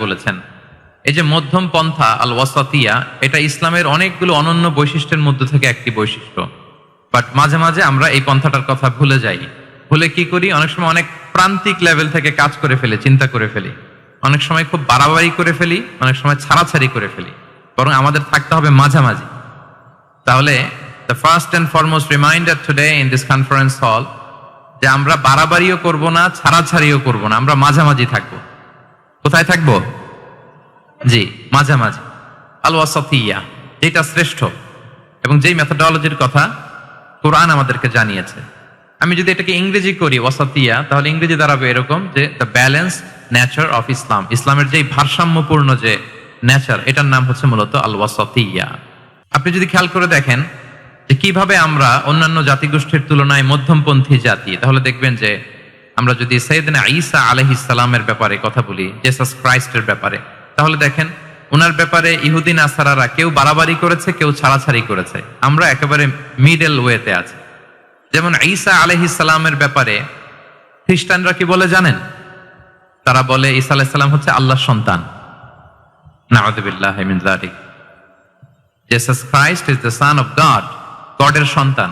বলেছেন। এই যে মধ্যম পন্থা আল ওয়াসাতিয়া, এটা ইসলামের অনেকগুলো অনন্য বৈশিষ্ট্যের মধ্যে থেকে একটি বৈশিষ্ট্য। বাট মাঝে মাঝে আমরা এই পন্থাটার কথা ভুলে যাই। ভুলে কি করি, অনেক সময় অনেক প্রান্তিক লেভেল থেকে কাজ করে ফেলি, চিন্তা করে ফেলি, অনেক সময় খুব বাড়াবাড়ি করে ফেলি, অনেক সময় ছাড়াছাড়ি করে ফেলি। বরং আমাদের থাকতে হবে মাঝামাঝি। তাহলে the first and foremost reminder today in this conference hall, যে আমরা বাড়াবাড়িও করব না, ছাড়াছাড়িও করব না, আমরা মাঝামাঝি থাকবো। কোথায় থাকবো? জি, মাঝামাঝি, আল ওয়াসাতিয়া, যেটা শ্রেষ্ঠ এবং যেই মেথোডোলজির কথা কোরআন আমাদেরকে জানিয়েছে। আমি যদি এটাকে ইংরেজি করি ওয়াসাতিয়া, তাহলে ইংরেজি দাঁড়াবে এরকম যে the balance nature of Islam. ইসলামের যেই ভারসাম্যপূর্ণ যে নেচার, এটার নাম হচ্ছে মূলত আল ওয়াসাতিয়া। আপনি যদি খেয়াল করে দেখেন যে কিভাবে আমরা অন্যান্য জাতিগোষ্ঠীর তুলনায় মধ্যমপন্থী জাতি, তাহলে দেখবেন যে আমরা যদি সাইয়েদনা ঈসা আলাইহিস সালামের ব্যাপারে কথা বলি, জিসাস ক্রাইস্টের ব্যাপারে, তাহলে দেখেন ওনার ব্যাপারে ইহুদি নাসারারা কেউ বাড়াবাড়ি করেছে, কেউ ছাড়াছাড়ি করেছে। আমরা একেবারে মিডল ওয়েতে আছি। যেমন ঈসা আলাইহিস সালামের ব্যাপারে খ্রিস্টানরা কি বলে জানেন? তারা বলে ঈসা আলাইহিস সালাম হচ্ছে আল্লাহর সন্তান। নাউযুবিল্লাহি মিন যালিক। Jesus Christ is the son of God, গডের সন্তান।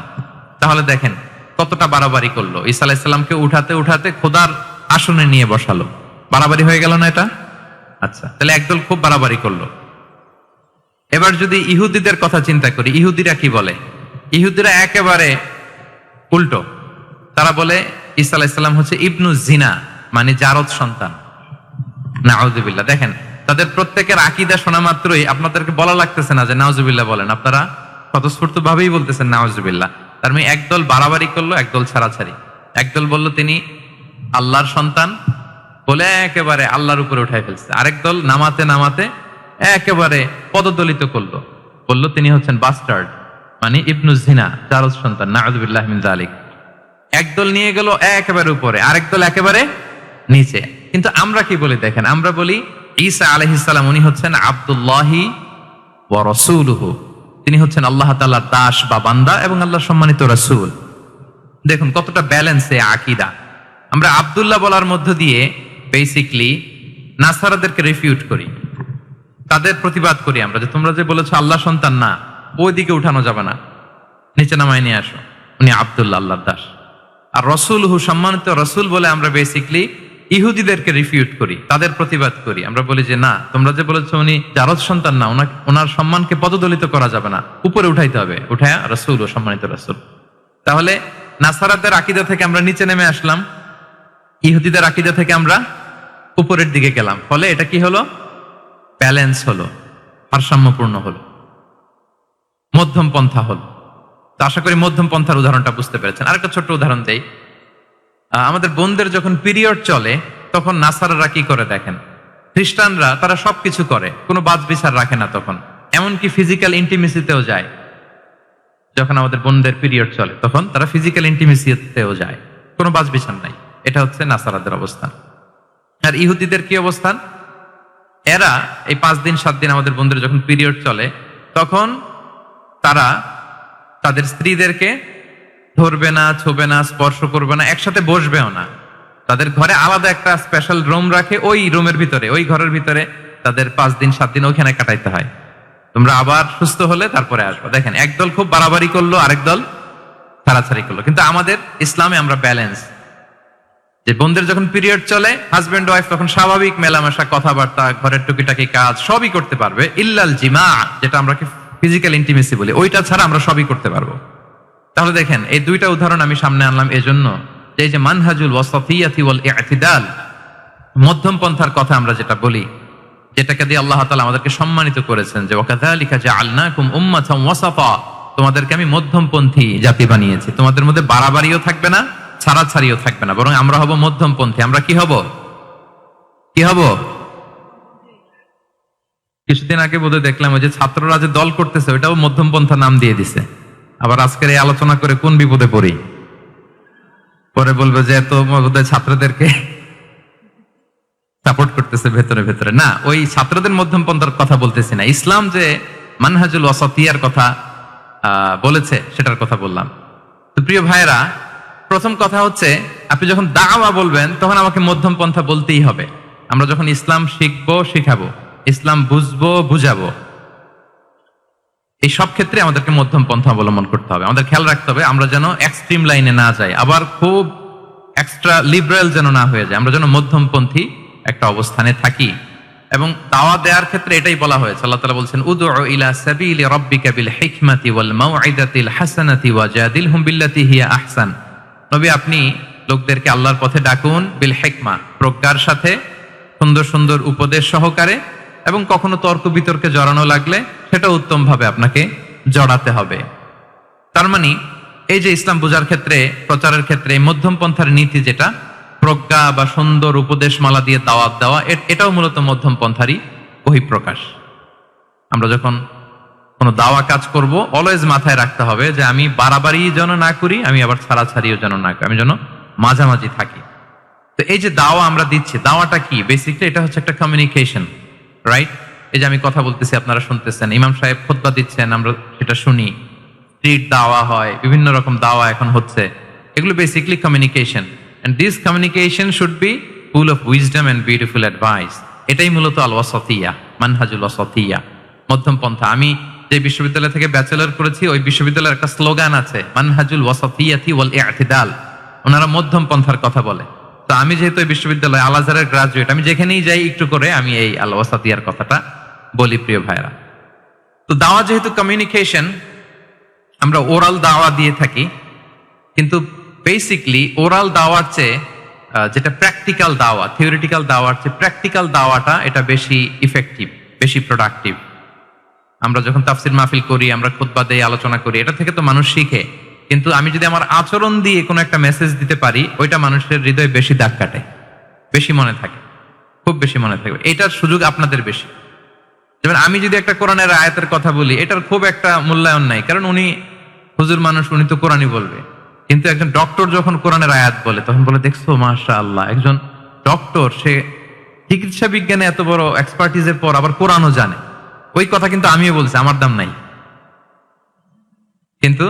তাহলে দেখেন কতটা বাড়াবাড়ি করলো। ঈসা আলাইহিস সালামকে উঠাতে উঠাতে খোদার আসনে নিয়ে বসালো। বাড়াবাড়ি হয়ে গেল না এটা? আচ্ছা, তাহলে একদল খুব বাড়াবাড়ি করলো। এবার যদি ইহুদিদের কথা চিন্তা করি, ইহুদিরা কি বলে? ইহুদিরা একেবারে উল্টো। তারা বলে ঈসা আলাইহিস সালাম হচ্ছে ইবনু জিনা, মানে জারদ সন্তান। নাউযুবিল্লাহ। দেখেন তাদের প্রত্যেকের আকীদা শোনা মাত্রই আপনাদেরকে বলা লাগতেছে না যে নাউযুবিল্লাহ বলেন, আপনারা স্বতঃস্ফূর্ত ভাবেই বলতেছেন নাউযুবিল্লাহ। তার মানে একদল বাড়াবাড়ি করলো, একদল ছাড়াছাড়ি। একদল বলল তিনি আল্লাহর সন্তান বলে একেবারে আল্লাহর উপরে উঠাই ফেলছে। আরেক দল নামাতে নামাতে একেবারে পদদলিত করলো, বলল তিনি হচ্ছেন বাস্টার্ড, মানে ইবনু জিনা, জারদ সন্তান। নাউযুবিল্লাহ মিন যালিক। একদল নিয়ে গেল একেবারে উপরে, আরেক দল একেবারে নিচে। কিন্তু আমরা কি বলি দেখেন, আমরা বলি ঈসা আলাইহিস সালাম উনি হচ্ছেন আব্দুল্লাহি ওয়া রাসূলুহু, তিনি হচ্ছেন আল্লাহ তাআলার দাস বা বান্দা এবং আল্লাহর সম্মানিত রাসূল। দেখুন কতটা ব্যালেন্স এই আকীদা। আমরা আব্দুল্লাহ বলার মধ্য দিয়ে বেসিক্যালি নাসারাদেরকে রিফিউট করি, তাদের প্রতিবাদ করি আমরা যে তোমরা যে বলেছো আল্লাহ সন্তান না, ওইদিকে উঠানো যাবে না, নিচে নামায় নিয়ে আসো, উনি আব্দুল্লাহ, আল্লাহর দাস। আর রাসূলুহু, সম্মানিত রাসূল বলে আমরা বেসিক্যালি ইহুদিদেরকে রিফিউট করি, তাদের প্রতিবাদ করি। আমরা বলি যে না, তোমরা যে বলেছো উনি জারদ সন্তান না, ওনার সম্মানকে পদদলিত করা যাবে না, উপরে উঠাইতে হবে, উঠায়া রাসূল ও সম্মানিত রাসূল। তাহলে নাসারাদের আকীদা থেকে আমরা নিচে নেমে আসলাম, ইহুদিদের আকীদা থেকে আমরা উপরের দিকে গেলাম। ফলে এটা কি হলো? ব্যালেন্স হলো, ভারসাম্যপূর্ণ হলো, মধ্যম পন্থা হলো। তো আশা করি মধ্যম পন্থার উদাহরণটা বুঝতে পেরেছেন। আরেকটা ছোট্ট উদাহরণ দেই। আমাদের বোনদের যখন পিরিয়ড চলে তখন নাসারারা কি করে দেখেন, খ্রিস্টানরা তারা সবকিছু করে, কোনো বাজ বিচার রাখে না। তখন এমনকি ফিজিক্যাল ইন্টিমেসিতেও যায়। যখন আমাদের বোনদের পিরিয়ড চলে তখন তারা ফিজিক্যাল ইন্টিমেসিতেও যায়, কোনো বাজ বিচার নাই। এটা হচ্ছে নাসারাদের অবস্থান। আর ইহুদিদের কি অবস্থান? এরা এই 5 দিন 7 দিন আমাদের বোনদের যখন পিরিয়ড চলে তখন তারা তাদের স্ত্রীদেরকে ধরবে না, ছোবে না, স্পর্শ করবে না, একসাথে বসবেও না। তাদের ঘরে আলাদা একটা স্পেশাল রুম রাখে, ওই রুমের ভিতরে, ওই ঘরের ভিতরে তাদের 5 দিন 7 দিন ওইখানে কাটাইতে হয়। তোমরা আবার সুস্থ হলে তারপরে আসবো। দেখেন একদল খুব বাড়াবাড়ি করলো, আরেক দল ছাড়াছাড়ি করলো। কিন্তু আমাদের ইসলামে আমরা ব্যালেন্স, যে বোনদের যখন পিরিয়ড চলে হাজবেন্ড ওয়াইফ তখন স্বাভাবিক মেলামেশা, কথাবার্তা, ঘরের টুকিটাকি কাজ সবই করতে পারবে, ইল্লাল জিমা, যেটা আমরা ফিজিক্যাল ইন্টিমেসি বলি, ওইটা ছাড়া আমরা সবই করতে পারবো। তাহলে দেখেন এই দুইটা উদাহরণ আমি সামনে আনলাম এজন্য যে এই যে মানহাজুল ওয়াসাতিয়াতি ওয়াল ই'তিদাল, মধ্যম পন্থার কথা আমরা যেটা বলি, যেটাকে দিয়ে আল্লাহ তাআলা আমাদেরকে সম্মানিত করেছেন যে ওয়াকাযালিকা জাআলনাকুম উম্মাতান ওয়াসাতা, তোমাদেরকে আমি মধ্যমপন্থী জাতি বানিয়েছি। তোমাদের মধ্যে বাড়াবাড়িও থাকবে না, ছাড়াছাড়িও থাকবে না, বরং আমরা হব মধ্যমপন্থী। আমরা কি হব? কি হব? কিছুদিন আগে বোধহয় দেখলাম ওই যে ছাত্ররা যে দল করতেছে ওইটাও মধ্যমপন্থা নাম দিয়ে দিছে। আবার আজকের এই আলোচনা করে কোন বিপদে পড়ি, পরে বলবে যে এত বোধহয় ছাত্রদেরকে সাপোর্ট করতেছে ভেতরে ভেতরে। না, ওই ছাত্রদের মধ্যমপন্থার কথা বলতেছি না, ইসলাম যে মানহাজুল ওয়াসাতিয়ার কথা বলেছে সেটার কথা বললাম। তো প্রিয় ভাইরা, প্রথম কথা হচ্ছে আপনি যখন দাওয়া বলবেন তখন আমাকে মধ্যম পন্থা বলতেই হবে। আমরা যখন ইসলাম শিখবো, শিখাবো, ইসলাম বুঝবো, বুঝাবো, এই সব ক্ষেত্রে আমাদেরকে মধ্যম পন্থা অবলম্বন করতে হবে। আমাদের খেয়াল রাখতে হবে আমরা যেন এক্সট্রিম লাইনে না যাই, আবার খুব এক্সট্রা লিবারেল যেন না হয়ে যায়, আমরা যেন মধ্যমপন্থী একটা অবস্থানে থাকি। এবং দাওয়া দেওয়ার ক্ষেত্রে এটাই বলা হয়েছে, আল্লাহ তাআলা বলছেন উদউ ইলা সাবিলি রাব্বিকা বিল হিকমাতি ওয়াল মাউইদাতিল হাসানাতি ওয়াজাদিলহুম বিল্লাতি হিয়া আহসান। নবী, আপনি লোকদেরকে আল্লাহর পথে ডাকুন, বিল হিকমা, প্রজ্ঞার সাথে, সুন্দর সুন্দর উপদেশ সহকারে, এবং কখনো তর্ক বিতর্কে জড়ানো লাগলে সেটা উত্তম ভাবে আপনাকে জড়াতে হবে। তার মানে এই যে ইসলাম বোঝার ক্ষেত্রে, প্রচারের ক্ষেত্রে এই মধ্যম পন্থার নীতি, যেটা প্রজ্ঞা বা সুন্দর উপদেশ মালা দিয়ে দাওয়াত দেওয়া, এটাও মূলত মধ্যম পন্থারই বহিঃপ্রকাশ। আমরা যখন কোনো দাওয়া কাজ করব, অলওয়েজ মাথায় রাখতে হবে যে আমি বাড়াবাড়ি যেন না করি, আমি আবার ছাড়াছাড়িও যেন না করি, আমি যেন মাঝামাঝি থাকি। তো এই যে দাওয়া আমরা দিচ্ছি, দাওয়াটা কি? বেসিকলি এটা হচ্ছে একটা কমিউনিকেশন, রাইট? এই যে আমি কথা বলতেছি, আপনারা শুনতেছেন, ইমাম সাহেব খুতবা দিচ্ছেন, আমরা সেটা শুনি, স্ট্রিট দাওয়া হয়, বিভিন্ন রকম দাওয়া এখন হচ্ছে, এগুলো basically communication. And this communication should be full of wisdom and beautiful advice. এটাই মূলত আল ওয়াসাতিয়া, মানহাজুল ওয়াসাতিয়া, মধ্যম পন্থা। আমি যে বিশ্ববিদ্যালয় থেকে ব্যাচেলর করেছি, ওই বিশ্ববিদ্যালয়ের একটা স্লোগান আছে, মানহাজুল ওয়াসাতিয়াতি ওয়াল ইআতিদাল। ওনারা মধ্যম পন্থার কথা বলে। তো আমি যেহেতু এই বিশ্ববিদ্যালয় আল আজহারের গ্রাজুয়েট, আমি যেখানেই যাই একটু করে আমি এই আল ওয়াসাতিয়ার কথাটা বলি, প্রিয় ভাইরা। তো দাওয়া যেহেতু কমিউনিকেশন, আমরা ওরাল দাওয়া দিয়ে থাকি, কিন্তু বেসিকলি ওরাল দাওয়ার চেয়ে যেটা প্র্যাকটিক্যাল দাওয়া, থিওরিটিক্যাল দাওয়ার চেয়ে প্র্যাকটিক্যাল দাওয়াটা এটা বেশি ইফেক্টিভ, বেশি প্রোডাক্টিভ। আমরা যখন তাফসির মাহফিল করি, আমরা খুতবা দেই, আলোচনা করি, এটা থেকে তো মানুষ শিখে। কিন্তু আমি যদি আমার আচরণ দিয়ে কোনো একটা মেসেজ দিতে পারি, ওইটা মানুষের হৃদয়ে বেশি দাগ কাটে, বেশি মনে থাকে, খুব বেশি মনে থাকবে। এটার সুযোগ আপনাদের বেশি। যেমন আমি যদি একটা কোরআনের আয়াতের কথা বলি, এটার খুব একটা মূল্যায়ন নাই, কারণ উনি হুজুর মানুষ, উনি তো কোরআনই বলবে। কিন্তু একজন ডক্টর যখন কোরআনের আয়াত বলে, তখন বলে, দেখছো মাশাআল্লাহ, একজন ডক্টর, সে চিকিৎসা বিজ্ঞানে এত বড় এক্সপার্টিজের পর আবার কোরআনও জানে। ওই কথা কিন্তু আমিও বলছি, আমার দাম নাই। কিন্তু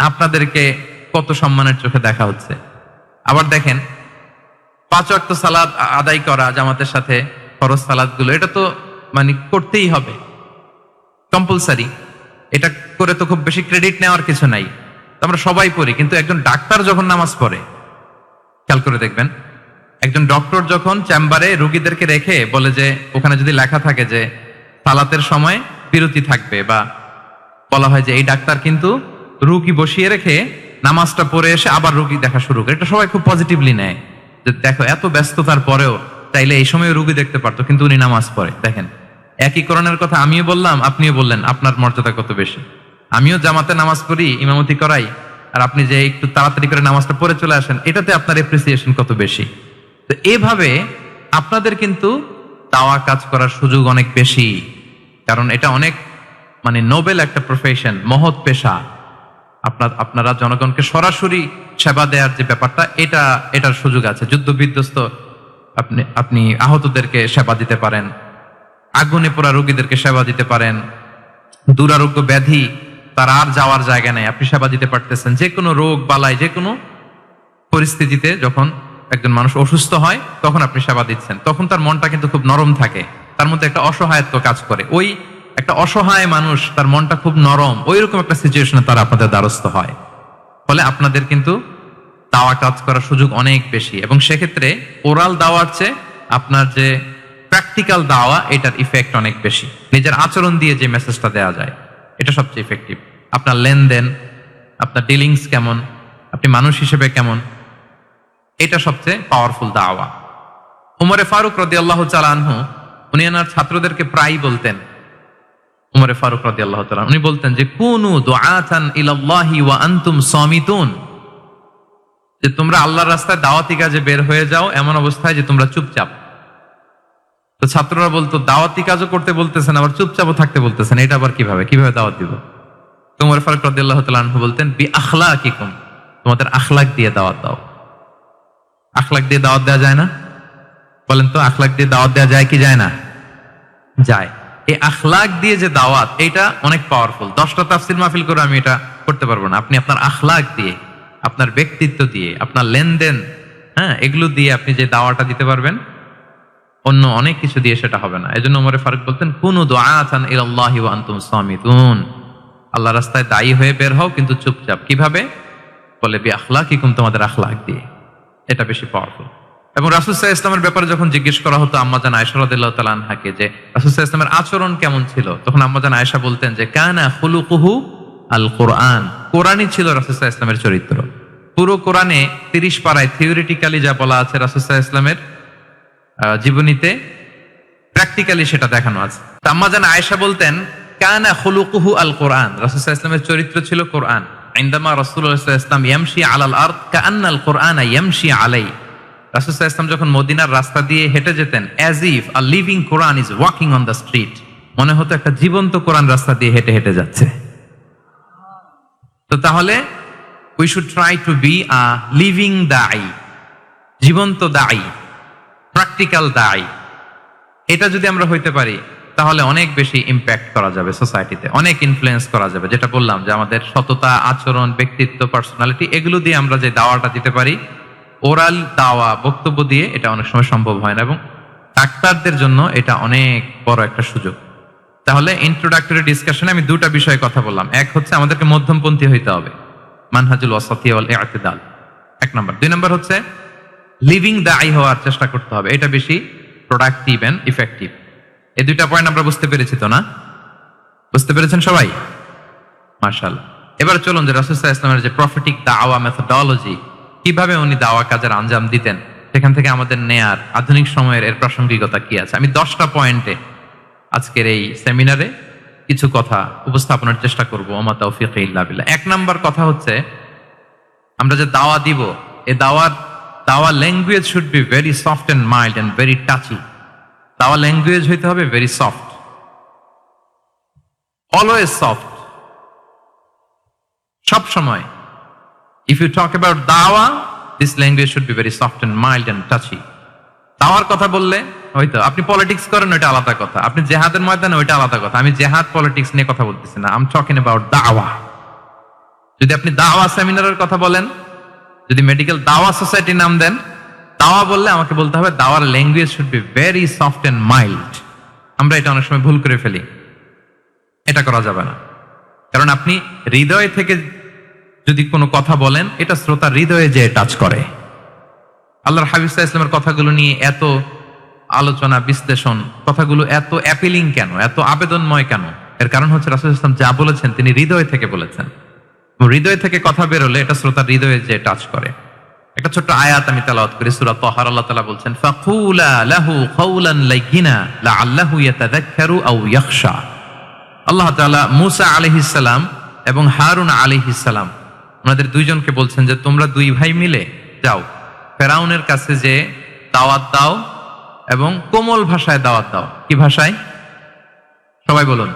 আপনাদেরকে কত সম্মানের চোখে দেখা হচ্ছে। আবার দেখেন, 5 ওয়াক্ত সালাত আদায় করা জামাতের সাথে, ফরজ সালাত গুলো, এটা তো মানে করতেই হবে, কম্পালসারি। এটা করে তো খুব বেশি ক্রেডিট নেওয়ার কিছু নাই, আমরা সবাই পড়ি। কিন্তু একজন ডাক্তার যখন নামাজ পড়ে, খেয়াল করে দেখবেন, একজন ডক্টর যখন চেম্বারে রোগীদেরকে রেখে বলে যে, ওখানে যদি লেখা থাকে যে সালাতের সময় বিরতি থাকবে, বা বলা হয় যে এই ডাক্তার কিন্তু রোগী বসিয়ে রেখে নামাজটা পড়ে এসে আবার রোগী দেখা শুরু করে, এটা সবাই খুব পজিটিভলি নেয়, যে দেখো এত ব্যস্ততার পরেও চাইলে এই সময় রোগী দেখতে পারতো, কিন্তু উনি নামাজ পড়ে। দেখেন, একই কোরআনের কথা আমিও বললাম, আপনিও বললেন, আপনার মর্যাদা কত বেশি। আমিও জামাতে নামাজ পড়ি, ইমামতি করাই, আর আপনি যে একটু তাড়াতাড়ি করে নামাজটা পড়ে চলে আসেন, এটাতে আপনার এপ্রিসিয়েশন কত বেশি। তো এভাবে আপনাদের কিন্তু দাওয়া কাজ করার সুযোগ অনেক বেশি, কারণ এটা অনেক মানে নোবেল একটা প্রফেশন, মহৎ পেশা। আপনারা জনগণকে সরাসরি সেবা দেওয়ার যে ব্যাপারটা, এটার সুযোগ আছে। যুদ্ধ বিধ্বস্ত আপনি আহতদেরকে সেবা দিতে পারেন, আগুনে পোড়া রোগীদেরকে সেবা দিতে পারেন, দুরারোগ্য ব্যাধি, তার আর যাওয়ার জায়গা নেই, আপনি সেবা দিতে পারতেছেন। যে কোনো রোগ বালাই, যে কোনো পরিস্থিতিতে যখন একজন মানুষ অসুস্থ হয়, তখন আপনি সেবা দিচ্ছেন, তখন তার মনটা কিন্তু খুব নরম থাকে, তার মধ্যে একটা অসহায়ত্ব কাজ করে। ওই একটা অসহায় মানুষ, তার মনটা খুব নরম, ওই রকম একটা সিচুয়েশনে তারা আপনাদের দ্বারস্থ হয়। ফলে আপনাদের কিন্তু দাওয়া কাজ করার সুযোগ অনেক বেশি, এবং সেক্ষেত্রে ওরাল দাওয়ার চেয়ে আপনার যে প্র্যাকটিক্যাল দাওয়া, এটার ইফেক্ট অনেক বেশি। নিজের আচরণ দিয়ে যে মেসেজটা দেওয়া যায়, এটা সবচেয়ে ইফেক্টিভ। আপনার লেনদেন, আপনার ডিলিংস কেমন, আপনি মানুষ হিসেবে কেমন, এটা সবচেয়ে পাওয়ারফুল দাওয়া। উমরে ফারুক রাদিয়াল্লাহু তাআলা আনহু, উনি ওনার ছাত্রদেরকে প্রায় বলতেন, উমরে ফারুক রাদিয়াল্লাহু তাআলা, উনি বলতেন যে কুনু দুআতান ইলাল্লাহি ওয়া আনতুম সামিতুন, যে তোমরা আল্লাহর রাস্তায় দাওয়াতি কাজে বের হয়ে যাও এমন অবস্থায় যে তোমরা চুপচাপ। তো ছাত্ররা বলতো, দাওয়াতি কাজও করতে বলতেছেন, আবার চুপচাপও থাকতে বলতেছেন, এটা আবার কিভাবে দাওয়াত দিব? তো উমর ফারুক রাদিয়াল্লাহু তাআলা আনহু বলতেন, বি আখলাকিকুম, তোমাদের আখলাক দিয়ে দাওয়াত দাও। আখলাক দিয়ে দাওয়াত দেওয়া যায় না? বলেন তো, আখলাক দিয়ে দাওয়াত দেওয়া যায় কি যায় না? যায়। এই আখলাক দিয়ে যে দাওয়াত, এটা অনেক পাওয়ারফুল। 10টা তাফসীর মাহফিল করে আমি এটা করতে পারবো না। আপনি আপনার আখলাক দিয়ে, আপনার ব্যক্তিত্ব দিয়ে, আপনার লেনদেন, এগুলো দিয়ে আপনি যে দাওয়াটা দিতে পারবেন, অন্য অনেক কিছু দিয়ে সেটা হবে না। এজন্য ওমর ফারুক বলতেন, কুনু দুআতান ইলাল্লাহি ওয়া আনতুম সামিতুন, আল্লাহ রাস্তায় দায়ী হয়ে বের হও কিন্তু চুপচাপ। কিভাবে? বলে বি আখলাকিকুম, তোমাদের আখলাক দিয়ে। এটা বেশি পাওয়ারফুল। এবং রাসূল সাল্লাল্লাহু আলাইহি ওয়াসাল্লামের ব্যাপারে যখন জিজ্ঞেস করা হতো আম্মাজান আয়েশা রাদিয়াল্লাহু তাআলা আনহাকে যে রাসূল সাল্লাল্লাহু আলাইহি ওয়াসাল্লামের আচরণ কেমন ছিল, তখন আম্মাজান আয়েশা বলতেন যে কানা খুলুকুহু আল কোরআন, কোরআনই ছিল রাসূল সাল্লাল্লাহু আলাইহি ওয়াসাল্লামের চরিত্র। পুরো কোরআনে 30 পারায় থিওরিটিক্যালি যা বলা আছে রাসূল সাল্লাল্লাহু আলাইহি ওয়াসাল্লামের জীবনীতে প্র্যাকটিক্যালি সেটা দেখানো আছে। আম্মাজান আয়েশা বলতেন কানা খুলুকুহু আল কোরআন, রাসূল সাল্লাল্লাহু আলাইহি ওয়াসাল্লামের চরিত্র ছিল কোরআন। ইনদামা রাসূলুল্লাহ সাল্লাল্লাহু আলাইহি ওয়াসাল্লাম ইয়ামশি আলাল আরদ কাআন্নাল কোরআনা ইয়ামশি আলাইহি, রাসূল সাল্লাল্লাহু আলাইহি ওয়াসাল্লাম যখন মদিনার রাস্তা দিয়ে হেঁটে যেতেন, as if a living Quran is walking on the street, মনে হতো একটা জীবন্ত কোরআন রাস্তা দিয়ে হেঁটে হেঁটে যাচ্ছে। তো তাহলে we should try to be a living দাঈ, জীবন্ত দাঈ, প্র্যাকটিক্যাল দাঈ। এটা যদি আমরা হইতে পারি তাহলে অনেক বেশি ইম্প্যাক্ট করা যাবে সোসাইটিতে, অনেক ইনফ্লুয়েন্স করা যাবে। যেটা বললাম যে আমাদের সততা, আচরণ, ব্যক্তিত্ব, পার্সোনালিটি, এগুলো দিয়ে আমরা যে দাওয়াটা দিতে পারি, ওরাল দাওয়া, বক্তব্য দিয়ে এটা অনেক সময় সম্ভব হয় না। এবং ডাক্তারদের জন্য এটা অনেক বড় একটা সুযোগ। তাহলে ইন্ট্রোডাক্টরি ডিসকাশনে আমি দুটা বিষয়ে কথা বললাম। এক হচ্ছে আমাদেরকে মধ্যমপন্থী হইতে হবে, মানহাজুল ওয়াসাতিয়া ওয়াল ইআতিদাল, এক নম্বর। দুই নম্বর হচ্ছে লিভিং দাঈ হওয়ার চেষ্টা করতে হবে, এটা বেশি প্রোডাক্টিভ এন্ড ইফেক্টিভ। এই দুইটা পয়েন্ট আমরা বুঝতে পেরেছি তো না? বুঝতে পেরেছেন সবাই? মাশাআল্লাহ। এবার চলুন যে রাসূল সাল্লাল্লাহু আলাইহি ওয়াসাল্লামের যে প্রফেটিক দাওয়া মেথোডোলজি, কিভাবে উনি দাওয়া কাজের আঞ্জাম দিতেন, সেখান থেকে আমাদের নেয়ার আধুনিক সময়ের এর প্রাসঙ্গিকতা কি আছে, আমি 10টা পয়েন্টে আজকের এই সেমিনারে কিছু কথা উপস্থাপনের চেষ্টা করব। ওমা তাওফীক ইল্লা বিল্লাহ। এক নাম্বার কথা হচ্ছে, আমরা যে দাওয়া দিব, এই দাওয়া language should be very soft and mild and very touchy. দাওয়া ল্যাঙ্গুয়েজ হইতে হবে ভেরি সফট, অলওয়েজ সফট, সব সময়। ইফ ইউ টক অ্যাবাউট দাওয়া, this language should be very soft and mild and touchy. দাওয়ার কথা বললে হয়তো আপনি পলিটিক্স করেন, ওইটা আলাদা কথা। আপনি জেহাদের ময়দানে, ওইটা আলাদা কথা। আমি জেহাদ পলিটিক্স নিয়ে কথা বলতেছি না, আই এম টকিং অ্যাবাউট দাওয়া। যদি আপনি দাওয়া সেমিনারের কথা বলেন, যদি মেডিকেল দাওয়া সোসাইটির নাম দেন, দাওয়া বললে আমাকে বলতে হবে দাওয়ার language should be very soft and mild. আমরা এটা অনেক সময় ভুল করে ফেলি, এটা করা যাবে না। কারণ আপনি হৃদয় থেকে যদি কোনো কথা বলেন, এটা শ্রোতার হৃদয়ে যে টাচ করে। আল্লাহর হাবিব সাল্লাল্লাহু আলাইহি ওয়াসাল্লামের কথাগুলো নিয়ে এত আলোচনা, বিশ্লেষণ, কথাগুলো এত অ্যাপিলিং কেন, এত আবেদনময় কেন? এর কারণ হচ্ছে রাসূল সাল্লাল্লাহু আলাইহি ওয়াসাল্লাম যা বলেছেন তিনি হৃদয় থেকে বলেছেন। হৃদয় থেকে কথা বেরোলে এটা শ্রোতার হৃদয়ে যে টাচ করে। একটা ছোট্ট আয়াত আমি তেলাওয়াত করি, সূরা তাহার। আল্লাহ তাআলা বলছেন, ফাকুলা লাহু কাওলান লাইয়িনা লাআল্লাহু ইয়াতাযাক্কারু আও ইয়াখশা। আল্লাহ তাআলা মূসা আলাইহিস সালাম এবং হারুন আলাইহিস সালাম, ওনাদের দুইজনকে বলছেন যে তোমরা দুই ভাই মিলে যাও, ফেরাউনের কাছে যে দাওয়াত দাও এবং কোমল ভাষায় দাওয়াত দাও। কি ভাষায়? সবাই বলুন।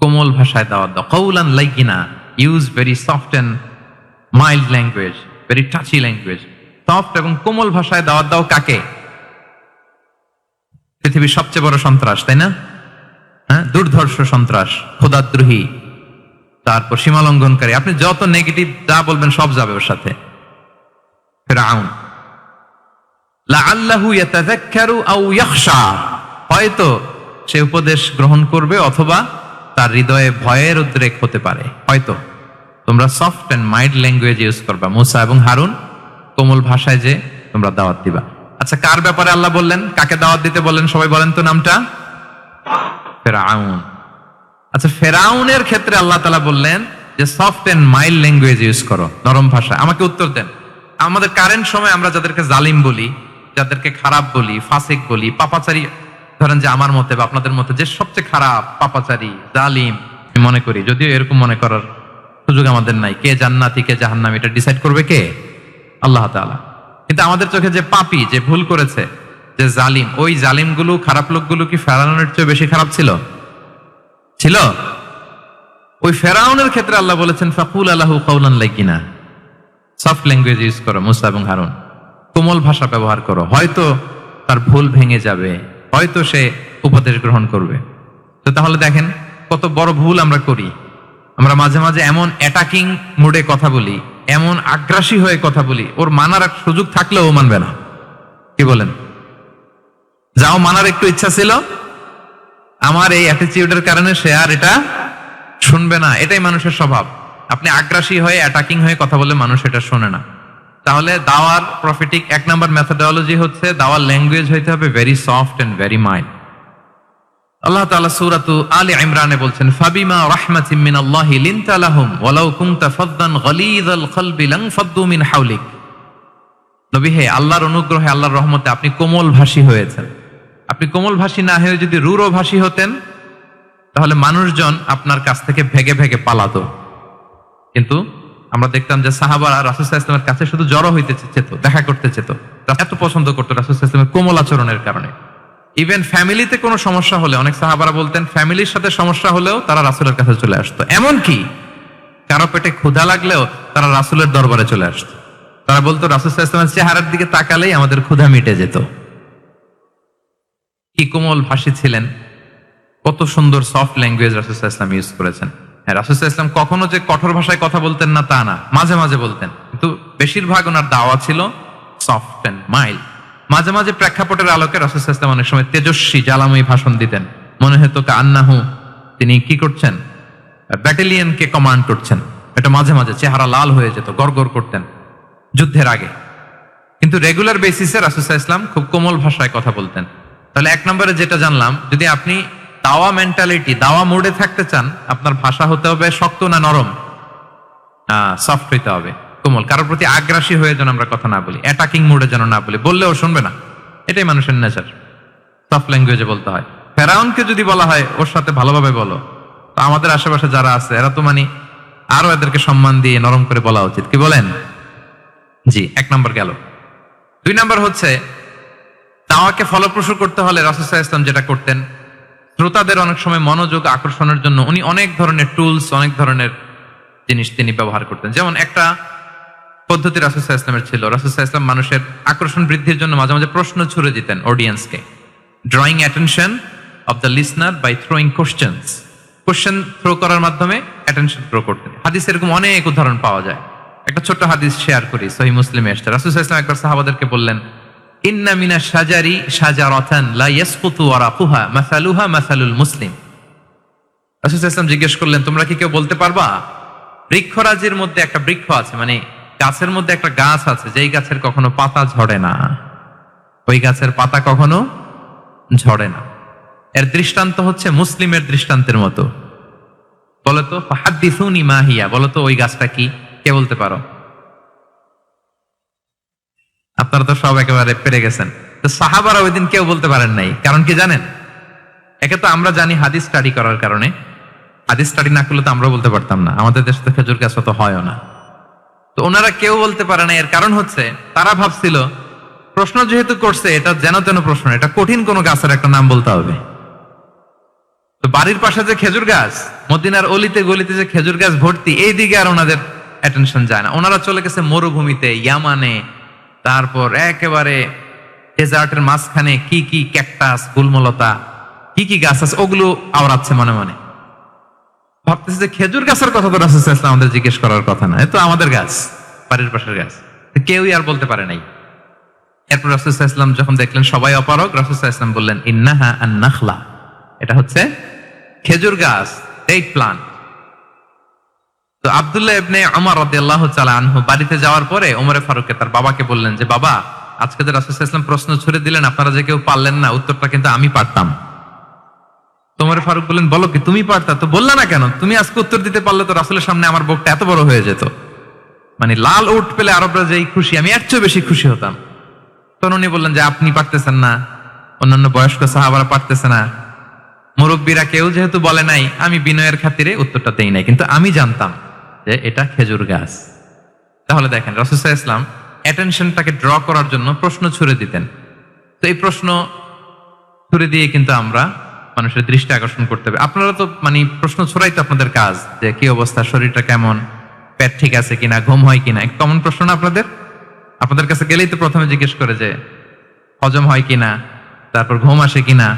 কোমল ভাষায় দাওয়াত দাও। কাওলান লাইয়িনা, use very soft and mild language, very touchy language. Soft এবং কোমল ভাষায় দাওয়াত দাও কাকে? পৃথিবীর সবচেয়ে বড় সন্ত্রাস, তাই না? হ্যাঁ, দুর্ধর্ষ সন্ত্রাস, খোদাদ্রোহী, তারপর সীমালঙ্ঘনকারী। আপনি যত নেগেটিভ যা বলবেন সব যাবে ওর সাথে। ফিরআউন, লাআল্লাহু ইয়াতাযাক্কারু আও ইয়াখশা, হয়তো সে উপদেশ গ্রহণ করবে অথবা তার হৃদয়ে ভয়ের উদ্রেক হতে পারে। হয়তো তোমরা soft and mild language use করবা। মূসা এবং হারুন কোমল ভাষায় যে তোমরা দাওয়াত দিবা। আচ্ছা, কার ব্যাপারে আল্লাহ বললেন, কাকে দাওয়াত দিতে বললেন? সবাই বলেন তো নামটা। ফেরাউন। আচ্ছা, ফেরাউনের ক্ষেত্রে আল্লাহ তাআলা বললেন যে soft and mild language use করো, নরম ভাষা। আমাকে উত্তর দেন, আমাদের কারেন্ট সময় আমরা যাদেরকে জালিম বলি, যাদেরকে খারাপ বলি, ফাসিক বলি, পাপাচারী, ধরেন যে আমার মতে বা আপনাদের মতে যে সবচেয়ে খারাপ, পাপাচারী, জালিম আমি মনে করি, যদিও এরকম মনে করার সুযোগ আমাদের নাই। কে জান্নাতি কে জাহান্নামী এটা ডিসাইড করবে কে? আল্লাহ তাআলা। কিন্তু আমাদের চোখে যে পাপী, যে ভুল করেছে, যে জালিম, ওই জালিমগুলো, খারাপ লোকগুলো কি ফেরাউনের চেয়ে বেশি খারাপ ছিল? ছিল? ওই ফেরাউনের ক্ষেত্রে আল্লাহ বলেছেন ফাকুলা লাহু কাওলান লাইয়িনা, সফট ল্যাঙ্গুয়েজ ইউজ করো মূসা এবং হারুন, কোমল ভাষা ব্যবহার করো। হয়তো তার ভুল ভেঙে যাবে, হয়তো সে উপদেশ গ্রহণ করবে। তো তাহলে দেখেন কত বড় ভুল আমরা করি। আমরা মাঝে মাঝে এমন অ্যাটাকিং মুডে কথা বলি, এমন আগ্রাসী হয়ে কথা বলি, ওর মানার এক সুযোগ থাকলেও ও মানবে না। কি বলেন? যাও মানার একটু ইচ্ছা ছিল, আমার এই অ্যাটিটিউডের কারণে সে আর এটা শুনবে না। এটাই মানুষের স্বভাব। আপনি আগ্রাসী হয়ে অ্যাটাকিং হয়ে কথা বলে মানুষ এটা শোনে না। তাহলে দাওয়ার প্রফিটিক 1 নাম্বার মেথোডোলজি হচ্ছে দাওয়ার ল্যাঙ্গুয়েজ হইতে হবে very soft and very mild. আল্লাহ তাআলা সূরাতু আলে ইমরানে বলছেন, ফাবিমা রাহমাতিম মিনাল্লাহি লিনতা লাহুম ওয়ালাউ কুনতা ফাদদান গালিযাল কলবি লানফাদ্দু মিন হাওলিক। নবী হে, আল্লাহর অনুগ্রহে, আল্লাহর রহমতে আপনি কোমল ভাষী হয়েছেন। আপনি কোমল ভাষী না হয়ে যদি রূঢ় ভাষী হতেন তাহলে মানুষজন আপনার কাছ থেকে ভেগে ভেগে পালাতো। কিন্তু আমরা দেখতাম যে সাহাবারা রাসূল সাল্লাল্লাহু আলাইহি ওয়াসাল্লামের কাছে শুধু জড়ো হইতে চেত, দেখা করতে চেত। তারা এত পছন্দ করতো রাসূল সাল্লাল্লাহু আলাইহি ওয়াসাল্লামের কোমল আচরণের কারণে। ইভেন ফ্যামিলিতে কোনো সমস্যা হলে অনেক সাহাবারা বলতেন ফ্যামিলির সাথে সমস্যা হলেও তারা রাসূলের কাছে চলে আসতো। এমনকি কারো পেটে ক্ষুধা লাগলেও তারা রাসূলের দরবারে চলে আসতো। তারা বলতো রাসূল সাল্লাল্লাহু আলাইহি ওয়াসাল্লামের চেহারার দিকে তাকালেই আমাদের ক্ষুধা মিটে যেত। কি কোমল ভাষী ছিলেন, কত সুন্দর সফট ল্যাঙ্গুয়েজ রাসূল সাল্লাল্লাহু আলাইহি ওয়াসাল্লাম ইউজ করেছেন। হ্যাঁ, রাসূল সাল্লাল্লাহু আলাইহি ওয়াসাল্লাম কখনো যে কঠোর ভাষায় কথা বলতেন না তা না, মাঝে মাঝে বলতেন, কিন্তু বেশিরভাগ ওনার দাওয়া ছিল সফট এন্ড মাইল্ড। মাঝে মাঝে প্রেক্ষাপটের আলোকে রাসূল সাল্লাল্লাহু আলাইহি ওয়াসাল্লাম অনেক সময় তেজস্বী জ্বালাময়ী ভাষণ দিতেন। মনে হতো কান্নাহু তিনি কি করছেন, ব্যাটালিয়নকে কমান্ড করছেন। এটা মাঝে মাঝে চেহারা লাল হয়ে যেত, গড়গড় করতেন যুদ্ধের আগে। কিন্তু রেগুলার বেসিসে রাসূল সাল্লাল্লাহু আলাইহি ওয়াসাল্লাম খুব কোমল ভাষায় কথা বলতেন। তাহলে 1 নম্বরে যেটা জানলাম, যদি আপনি দাওয়া মেন্টালিটি, দাওয়া মোডে থাকতে চান, আপনার ভাষা হতে হবে শক্ত না নরম, সফট হইতে হবে, কোমল। কারোর প্রতি আগ্রাসী হয়ে যেন আমরা কথা না বলি, অ্যাটাকিং মোডে যেন না বলি, বললেও শুনবে না। এটাই মানুষের নেচার, সফট ল্যাঙ্গুয়েজে বলতে হয়। ফেরাউনকে যদি বলা হয় ওর সাথে ভালোভাবে বলো, তো আমাদের আশেপাশে যারা আছে এরা তো আরো এদেরকে সম্মান দিয়ে নরম করে বলা উচিত। কি বলেন? জি, 1 নম্বর গেল। 2 নম্বর হচ্ছে দাওয়াকে ফলপ্রসূ করতে হলে রাসূল সাল্লাল্লাহু আলাইহি ওয়াসাল্লাম যেটা করতেন, শ্রোতাদের অনেক সময় মনোযোগ আকর্ষণের জন্য উনি অনেক ধরনের টুলস, অনেক ধরনের জিনিস তিনি ব্যবহার করতেন। যেমন একটা পদ্ধতি রাসূল সাল্লাল্লাহু আলাইহি ওয়াসাল্লামের ছিল, রাসূল সাল্লাল্লাহু আলাইহি ওয়াসাল্লাম মানুষের আকর্ষণ বৃদ্ধির জন্য মাঝে মাঝে প্রশ্ন ছুড়ে দিতেন অডিয়েন্সকে। Drawing attention of the listener by throwing questions. Question throw করার মাধ্যমে অ্যাটেনশন থ্রো করতেন। হাদিস এরকম অনেক উদাহরণ পাওয়া যায়। একটা ছোট্ট হাদিস শেয়ার করি, সহিহ মুসলিমে এসেছে। রাসূল সাল্লাল্লাহু আলাইহি ওয়াসাল্লাম একবার সাহাবাদেরকে বললেন, ইন্না মিনাশ শাজারি শাজারাতান লা ইয়াসকুতু ওয়ারাকুহা মাসালুহা মাসালুল মুসলিম। রাসূল সাল্লাল্লাহু আলাইহি ওয়াসাল্লাম জিজ্ঞেস করলেন, তোমরা কি কেউ বলতে পারবা বৃক্ষরাজির মধ্যে একটা বৃক্ষ আছে, গাছের মধ্যে একটা গাছ আছে যেই গাছের কখনো পাতা ঝরে না, ওই গাছের পাতা কখনো ঝরে না। এর দৃষ্টান্ত হচ্ছে মুসলিমের দৃষ্টান্তের মতো। বলো তো ফাহাদ্দিসুনি মা হিয়া, বলো তো ওই গাছটা কি? কে বলতে পারো? আপনারা তো সব একেবারে পেরে গেছেন। তো সাহাবারা ওই দিন কেউ বলতে পারেন নাই। কারণ কি জানেন? একে তো আমরা জানি হাদিস স্টাডি করার কারণে। হাদিস স্টাডি না করলে তো আমরা বলতে পারতাম না। আমাদের দেশে তো খেজুর গাছ তো হয়ও না। তো ওনারা কেউ বলতে পারে না। এর কারণ হচ্ছে তারা ভাবছিল প্রশ্ন যেহেতু করছে এটা যেন তেন প্রশ্ন, এটা কঠিন কোন গাছের একটা নাম বলতে হবে। তো বাড়ির পাশে যে খেজুর গাছ, মদিনার অলিতে গলিতে যে খেজুর গাছ ভর্তি, এই দিকে আর ওনাদের অ্যাটেনশন যায় না। ওনারা চলে গেছে মরুভূমিতে, ইয়ামানে, তারপর একেবারে ডেজার্টের মাঝখানে কি কি ক্যাকটাস, গুলমলতা, কি কি গাছ আছে ওগুলো আওড়াচ্ছে মনে মনে। ভাবতেছে যে খেজুর গাছের কথা তো রাসূল সাল্লাল্লাহু আলাইহি ওয়াসাল্লাম আমাদের জিজ্ঞেস করার কথা না, এ তো আমাদের গাছ, বাড়ির পাশের গাছ। কেউই আর বলতে পারে নাই। এরপর রাসূল সাল্লাল্লাহু আলাইহি ওয়াসাল্লাম যখন দেখলেন সবাই অপারগ, রাসূল সাল্লাল্লাহু আলাইহি ওয়াসাল্লাম বললেন, ইন্নাহা আন-নাখলা, এটা হচ্ছে খেজুর গাছ, ডেট প্লান্ট। তো আব্দুল্লাহ ইবনে উমর রাদিয়াল্লাহু তাআলা আনহু বাড়িতে যাওয়ার পরে ওমরে ফারুককে তার বাবাকে বললেন যে, বাবা, আজকে যে রাসূল সাল্লাল্লাহু আলাইহি ওয়াসাল্লাম প্রশ্ন ছুড়ে দিলেন আপনারা যে কেউ পারলেন না, উত্তরটা কিন্তু আমি পারতাম। ওমরে ফারুক বললেন, বলো কি তুমি পারতা? তো বললা না কেন? তুমি আজকে উত্তর দিতে পারলে তো রাসূলের সামনে আমার বুকটা এত বড় হয়ে যেত। লাল উট পেলে আরবরা যেই খুশি, আমি এর চেয়ে বেশি খুশি হতাম। তখন উনি বললেন যে আপনি পারতেছেন না, অন্যান্য বয়স্ক সাহাবারা পারতেছে না, মুরব্বীরা কেউ যেহেতু বলে নাই, আমি বিনয়ের খাতিরে উত্তরটা দেই নাই, কিন্তু আমি জানতাম যে এটা খেজুর গাছ। তাহলে দেখেন রাসূল সাল্লাল্লাহু আলাইহি ওয়াসাল্লাম অ্যাটেনশনটাকে ড্র করার জন্য প্রশ্ন ছুড়ে দিতেন। তো এই প্রশ্ন ছুড়ে দিয়ে কিন্তু আমরা মানুষের দৃষ্টি আকর্ষণ করতে হবে। আপনারা তো প্রশ্ন ছড়াই তো আপনাদের কাজ, যে কি অবস্থা, শরীরটা কেমন, পেট ঠিক আছে কিনা, ঘুম হয় কিনা, কমন প্রশ্ন না আপনাদের? আপনাদের কাছে গেলেই তো প্রথমে জিজ্ঞেস করে যে হজম হয় কিনা, তারপর ঘুম আসে কিনা,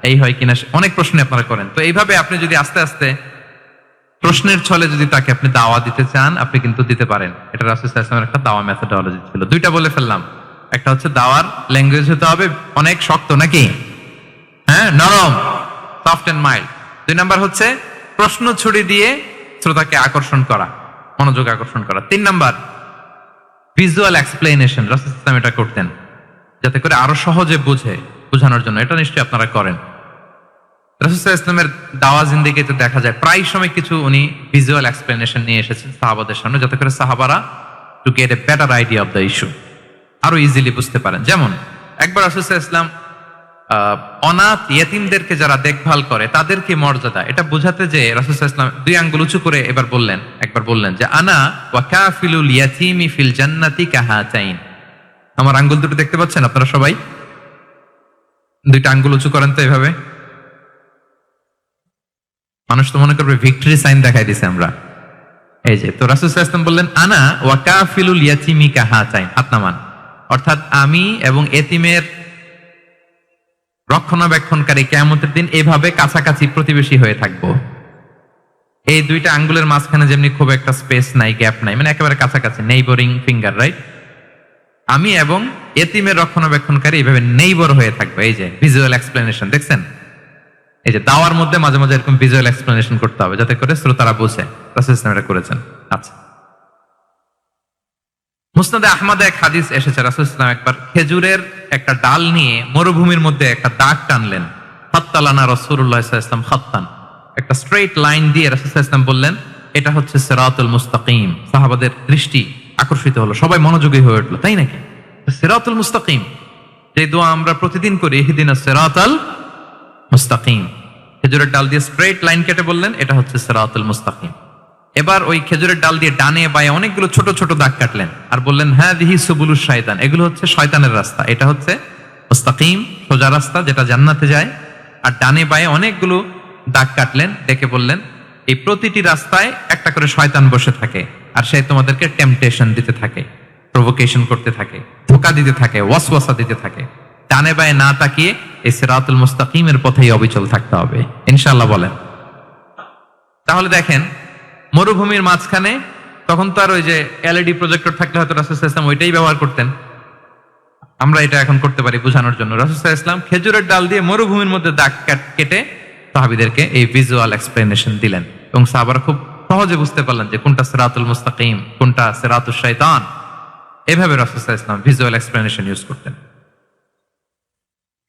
এই হয় কিনা, অনেক প্রশ্ন আপনারা করেন। তো এইভাবে আপনি যদি আস্তে আস্তে প্রশ্নের ছলে যদি তাকে আপনি দাওয়া দিতে চান, আপনি কিন্তু দিতে পারেন। এটা রাসূল সাল্লাল্লাহু আলাইহি ওয়াসাল্লামের একটা দাওয়া মেথোডোলজি ছিল। 2টা বলে ফেললাম। একটা হচ্ছে দাওয়ার ল্যাঙ্গুয়েজ হতে হবে অনেক শক্ত, নাকি? নরম, সফট এন্ড মাইল্ড। 2 নাম্বার হচ্ছে প্রশ্ন ছুড়ি দিয়ে শ্রোতাকে আকর্ষণ করা, মনোযোগ আকর্ষণ করা। 3 নাম্বার ভিজুয়াল এক্সপ্লেনেশন। রাসূল সাল্লাল্লাহু আলাইহি ওয়াসাল্লাম এটা করতেন যাতে করে আরো সহজে বোঝানোর জন্য। এটা নিশ্চয়ই আপনারা করেন। রাসূল সাল্লাল্লাহু আলাইহি ওয়াসাল্লামের দাওয়া জিন্দেগিতে দেখা যায় প্রায় সময় কিছু উনি ভিজুয়াল এক্সপ্লেনেশন নিয়ে এসেছেন সাহাবাদের সামনে, যাতে করে সাহাবারা to get a better idea of the issue, আরো ইজিলি বুঝতে পারেন। যেমন একবার রাসূল সাল্লাল্লাহু আলাইহি ওয়াসাল্লাম অনাথ ইয়েতিমদেরকে যারা দেখভাল করে তাদেরকে মর্যাদা এটা বোঝাতে যে রাসূল সাল্লাল্লাহু আলাইহি ওয়াসাল্লাম 2 আঙ্গুল উঁচু করে একবার বললেন যে আনা ওয়া কাফিলুল ইয়াতীমি ফিল জান্নাতি কাহাতাইন। আমার আঙ্গুল দুটো দেখতে পাচ্ছেন আপনারা সবাই? 2টা আঙ্গুল উঁচু করেন তো এভাবে। মানুষ তো মনে করবে ভিক্টরি সাইন দেখাই দিছে আমরা। এই যে তো রাসূল সাল্লাল্লাহু আলাইহি ওয়াসাল্লাম বললেন আনা ওয়া কাফিলুল ইয়াতীমি কাহাতাইন, হাত নামান। অর্থাৎ আমি এবং এতিমের রক্ষণাবেক্ষণকারী কিয়ামতের দিন এভাবে কাছাকাছি প্রতিবেশী হয়ে থাকবো। এই 2টা আঙ্গুলের মাঝখানে যেমনি খুব একটা স্পেস নাই, গ্যাপ নাই, মানে একেবারে কাছাকাছি, নেইবরিং ফিঙ্গার, রাইট? আমি এবং এতিমের রক্ষণাবেক্ষণকারী এইভাবে নেইবর হয়ে থাকবো। এই যে ভিজুয়াল এক্সপ্লেনেশন দেখছেন? এই যে দাওয়ার মধ্যে মাঝে মাঝে এরকম ভিজুয়াল এক্সপ্লেনেশন করতে হবে যাতে করে শ্রোতারা বোঝে। রাসূল সাল্লাল্লাহু আলাইহি ওয়াসাল্লাম এটা করেছেন। আচ্ছা, মুসনাদে আহমদে এক হাদিস এসেছে, রাসূল সাল্লাল্লাহু আলাইহি ওয়াসাল্লাম একবার খেজুরের একটা ডাল নিয়ে মরুভূমির মধ্যে একটা দাগ টানলেন। খাত্তালানা রাসূলুল্লাহ সাল্লাল্লাহু আলাইহি ওয়াসাল্লাম খাত্তান, একটা স্ট্রেট লাইন দিয়ে রাসূল সাল্লাল্লাহু আলাইহি ওয়াসাল্লাম বললেন এটা হচ্ছে সিরাতুল মুস্তাকিম। সাহাবাদের দৃষ্টি আকর্ষিত হলো, সবাই মনোযোগী হয়ে উঠলো, তাই নাকি? সিরাতুল মুস্তাকিম, যে দোয়া আমরা প্রতিদিন করি, ইহদিনাস সিরাতাল মুস্তাকিম। খেজুরের ডাল দিয়ে স্ট্রেট লাইন কেটে বললেন এটা হচ্ছে সিরাতুল মুস্তাকিম। এবার ওই খেজুরের ডাল দিয়ে ডানে বায়ে অনেকগুলো ছোট ছোট দাগ কাটলেন আর বললেন হাযিহি সুবুলুশ শায়তান, এগুলো হচ্ছে শয়তানের রাস্তা, এটা হচ্ছে মুস্তাকিম, সোজা রাস্তা যেটা জান্নাতে যায়। আর ডানে বায়ে অনেকগুলো দাগ কাটলেন, দেখে বললেন এই প্রতিটি রাস্তায় একটা করে শয়তান বসে থাকে আর সে তোমাদেরকে টেম্পটেশন দিতে থাকে, প্রভোকেশন করতে থাকে, ধোঁকা দিতে থাকে, ওয়াসওয়াসা দিতে থাকে। ডানে বায়ে না তাকিয়ে এই সিরাতুল মুস্তাকিমের পথেই অবিচল থাকতে হবে ইনশাআল্লাহ। বলেন তাহলে দেখেন মরুভূমির মাঝখানে, তখন তো আর ওই যে এলইডি প্রজেক্টর থাকলে হয়তো রাসূল সাল্লাল্লাহু আলাইহি ওয়াসাল্লাম ওইটাই ব্যবহার করতেন। আমরা এটা এখন করতে পারি বোঝানোর জন্য। রাসূল সাল্লাল্লাহু আলাইহি ওয়াসাল্লাম খেজুরের ডাল দিয়ে মরুভূমির মধ্যে দাগ কেটে সাহাবীদেরকে এই ভিজুয়াল এক্সপ্লেনেশন দিলেন এবং সাহাবারা খুব সহজে বুঝতে পারলেন যে কোনটা সিরাতুল মুস্তাকিম, কোনটা সিরাতুশ শাইতান। এভাবে রাসূল সাল্লাল্লাহু আলাইহি ওয়াসাল্লাম ভিজুয়াল এক্সপ্লেনেশন ইউজ করতেন।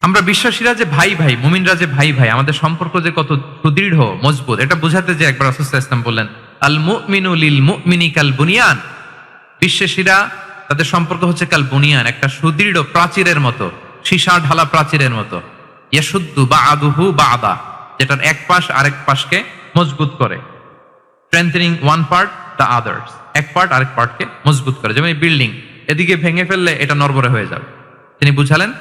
আমরা বিশ্বাসীরা যে ভাই ভাই, মুমিনরা যে ভাই ভাই, আমাদের সম্পর্ক যে কত সুদৃঢ় মজবুত, এটা বোঝাতে যে একবার রাসূল সাল্লাল্লাহু আলাইহি ওয়াসাল্লাম বললেন আল মুমিনু লিল মুমিনি কাল বুনিয়ান। বিশ্বাসীরা তাদের সম্পর্ক হচ্ছে কাল বুনিয়ান, একটা সুদৃঢ় প্রাচীরের মতো, সীসা ঢালা প্রাচীরের মতো। ইয়াশুদ্দু বা'দুহু বা'দা, যেটার এক পাশ আরেক পাশকে মজবুত করে। Strengthening one part the others, এক পার্ট আরেক পার্টকে মজবুত করে। যেমন বিল্ডিং এদিকে ভেঙে ফেললে এটা নড়বড়ে হয়ে যাবে। তিনি বুঝালেন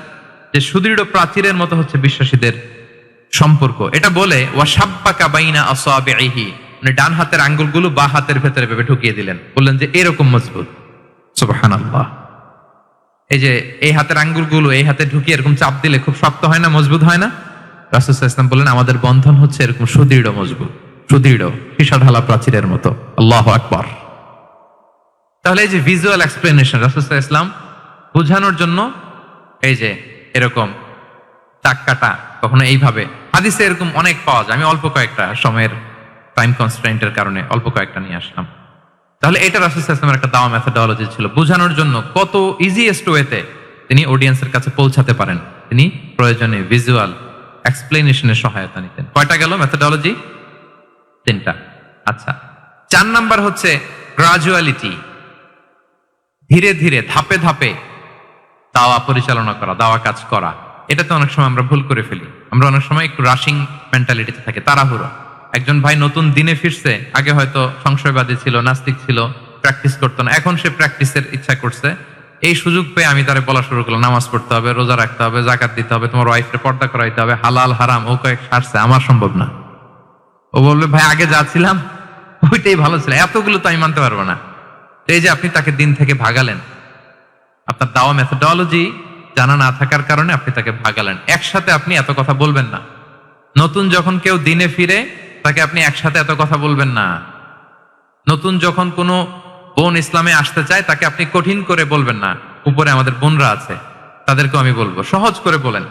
যে সুদৃঢ় প্রাচীরের মতো হচ্ছে বিশ্বাসীদের সম্পর্ক। এটা বলে ওয়াশাব্বাকা বাইনা আসাবিহি, মানে ডান হাতের আঙ্গুলগুলো বা হাতের ভেতরে ভেবে ঢুকিয়ে দিলেন, বললেন যে এরকম মজবুত। সুবহানাল্লাহ। এই যে এই হাতের আঙ্গুলগুলো এই হাতে ঢুকিয়ে এরকম চাপ দিলে খুব শক্ত হয় না, মজবুত হয় না? রাসূল সাল্লাল্লাহু আলাইহি ওয়াসাল্লাম বললেন আমাদের বন্ধন হচ্ছে এরকম সুদৃঢ় মজবুত, সুদৃঢ় সীসা ঢালা প্রাচীরের মতো। আল্লাহু আকবার। তাহলে এই যে ভিজুয়াল এক্সপ্লেনেশন, রাসূল সাল্লাল্লাহু আলাইহি ওয়াসাল্লাম বোঝানোর জন্য এই যে এরকম দাগ কাটা, কখনো এইভাবে, হাদিসে এরকম অনেক পাওয়া যায়। আমি অল্প কয়েকটা, সময়ের টাইম কনস্ট্রেন্টের কারণে অল্প কয়েকটা নিয়ে আসলাম। তাহলে এটা রাসূল সাল্লাল্লাহু আলাইহি ওয়াসাল্লামের একটা দাওয়া মেথোডোলজি ছিল, বোঝানোর জন্য কত ইজিয়েস্ট ওয়েতে তিনি অডিয়েন্সের কাছে পৌঁছাতে পারেন। তিনি প্রয়োজনে ভিজুয়াল এক্সপ্লেনেশনের সহায়তা নিতেন। কয়টা গেল মেথোডোলজি? 3টা। আচ্ছা, 4 নাম্বার হচ্ছে গ্রাজুয়ালিটি, ধীরে ধীরে ধাপে ধাপে দাওয়া পরিচালনা করা, দাওয়া কাজ করা। এটাতে অনেক সময় আমরা ভুল করে ফেলি। আমরা অনেক সময় একটু রাশিং মেন্টালিটিতে থাকি, তাড়াহুড়ো। একজন ভাই নতুন দিনে ফিরছে, আগে হয়তো সংশয়বাদী ছিল, নাস্তিক ছিল, প্র্যাকটিস করতো না, এখন সে প্র্যাকটিসের ইচ্ছা করছে। এই সুযোগ পেয়ে আমি তারে বলা শুরু করলাম নামাজ পড়তে হবে, রোজা রাখতে হবে, জাকাত দিতে হবে, তোমার ওয়াইফকে পর্দা করাইতে হবে, হালাল হারাম ও কয়েক সারছে, আমার সম্ভব না। ও বলবে ভাই আগে যা ছিলাম ওইটাই ভালো ছিল, এতগুলো তো আমি মানতে পারবো না। এই যে আপনি তাকে দিন থেকে ভাগালেন, আপনার দাওয়া মেথোডোলজি জানা না থাকার কারণে আপনি তাকে ভাগালেন। একসাথে আপনি এত কথা বলবেন না। নতুন যখন কেউ দিনে ফিরে তাকে আপনি একসাথে এত কথা বলবেন না। নতুন যখন কোনো বোন ইসলামে আসতে চায় তাকে আপনি কঠিন করে বলবেন না। উপরে আমাদের বোনরা আছে, তাদেরকেও আমি বলবো সহজ করে বলেন।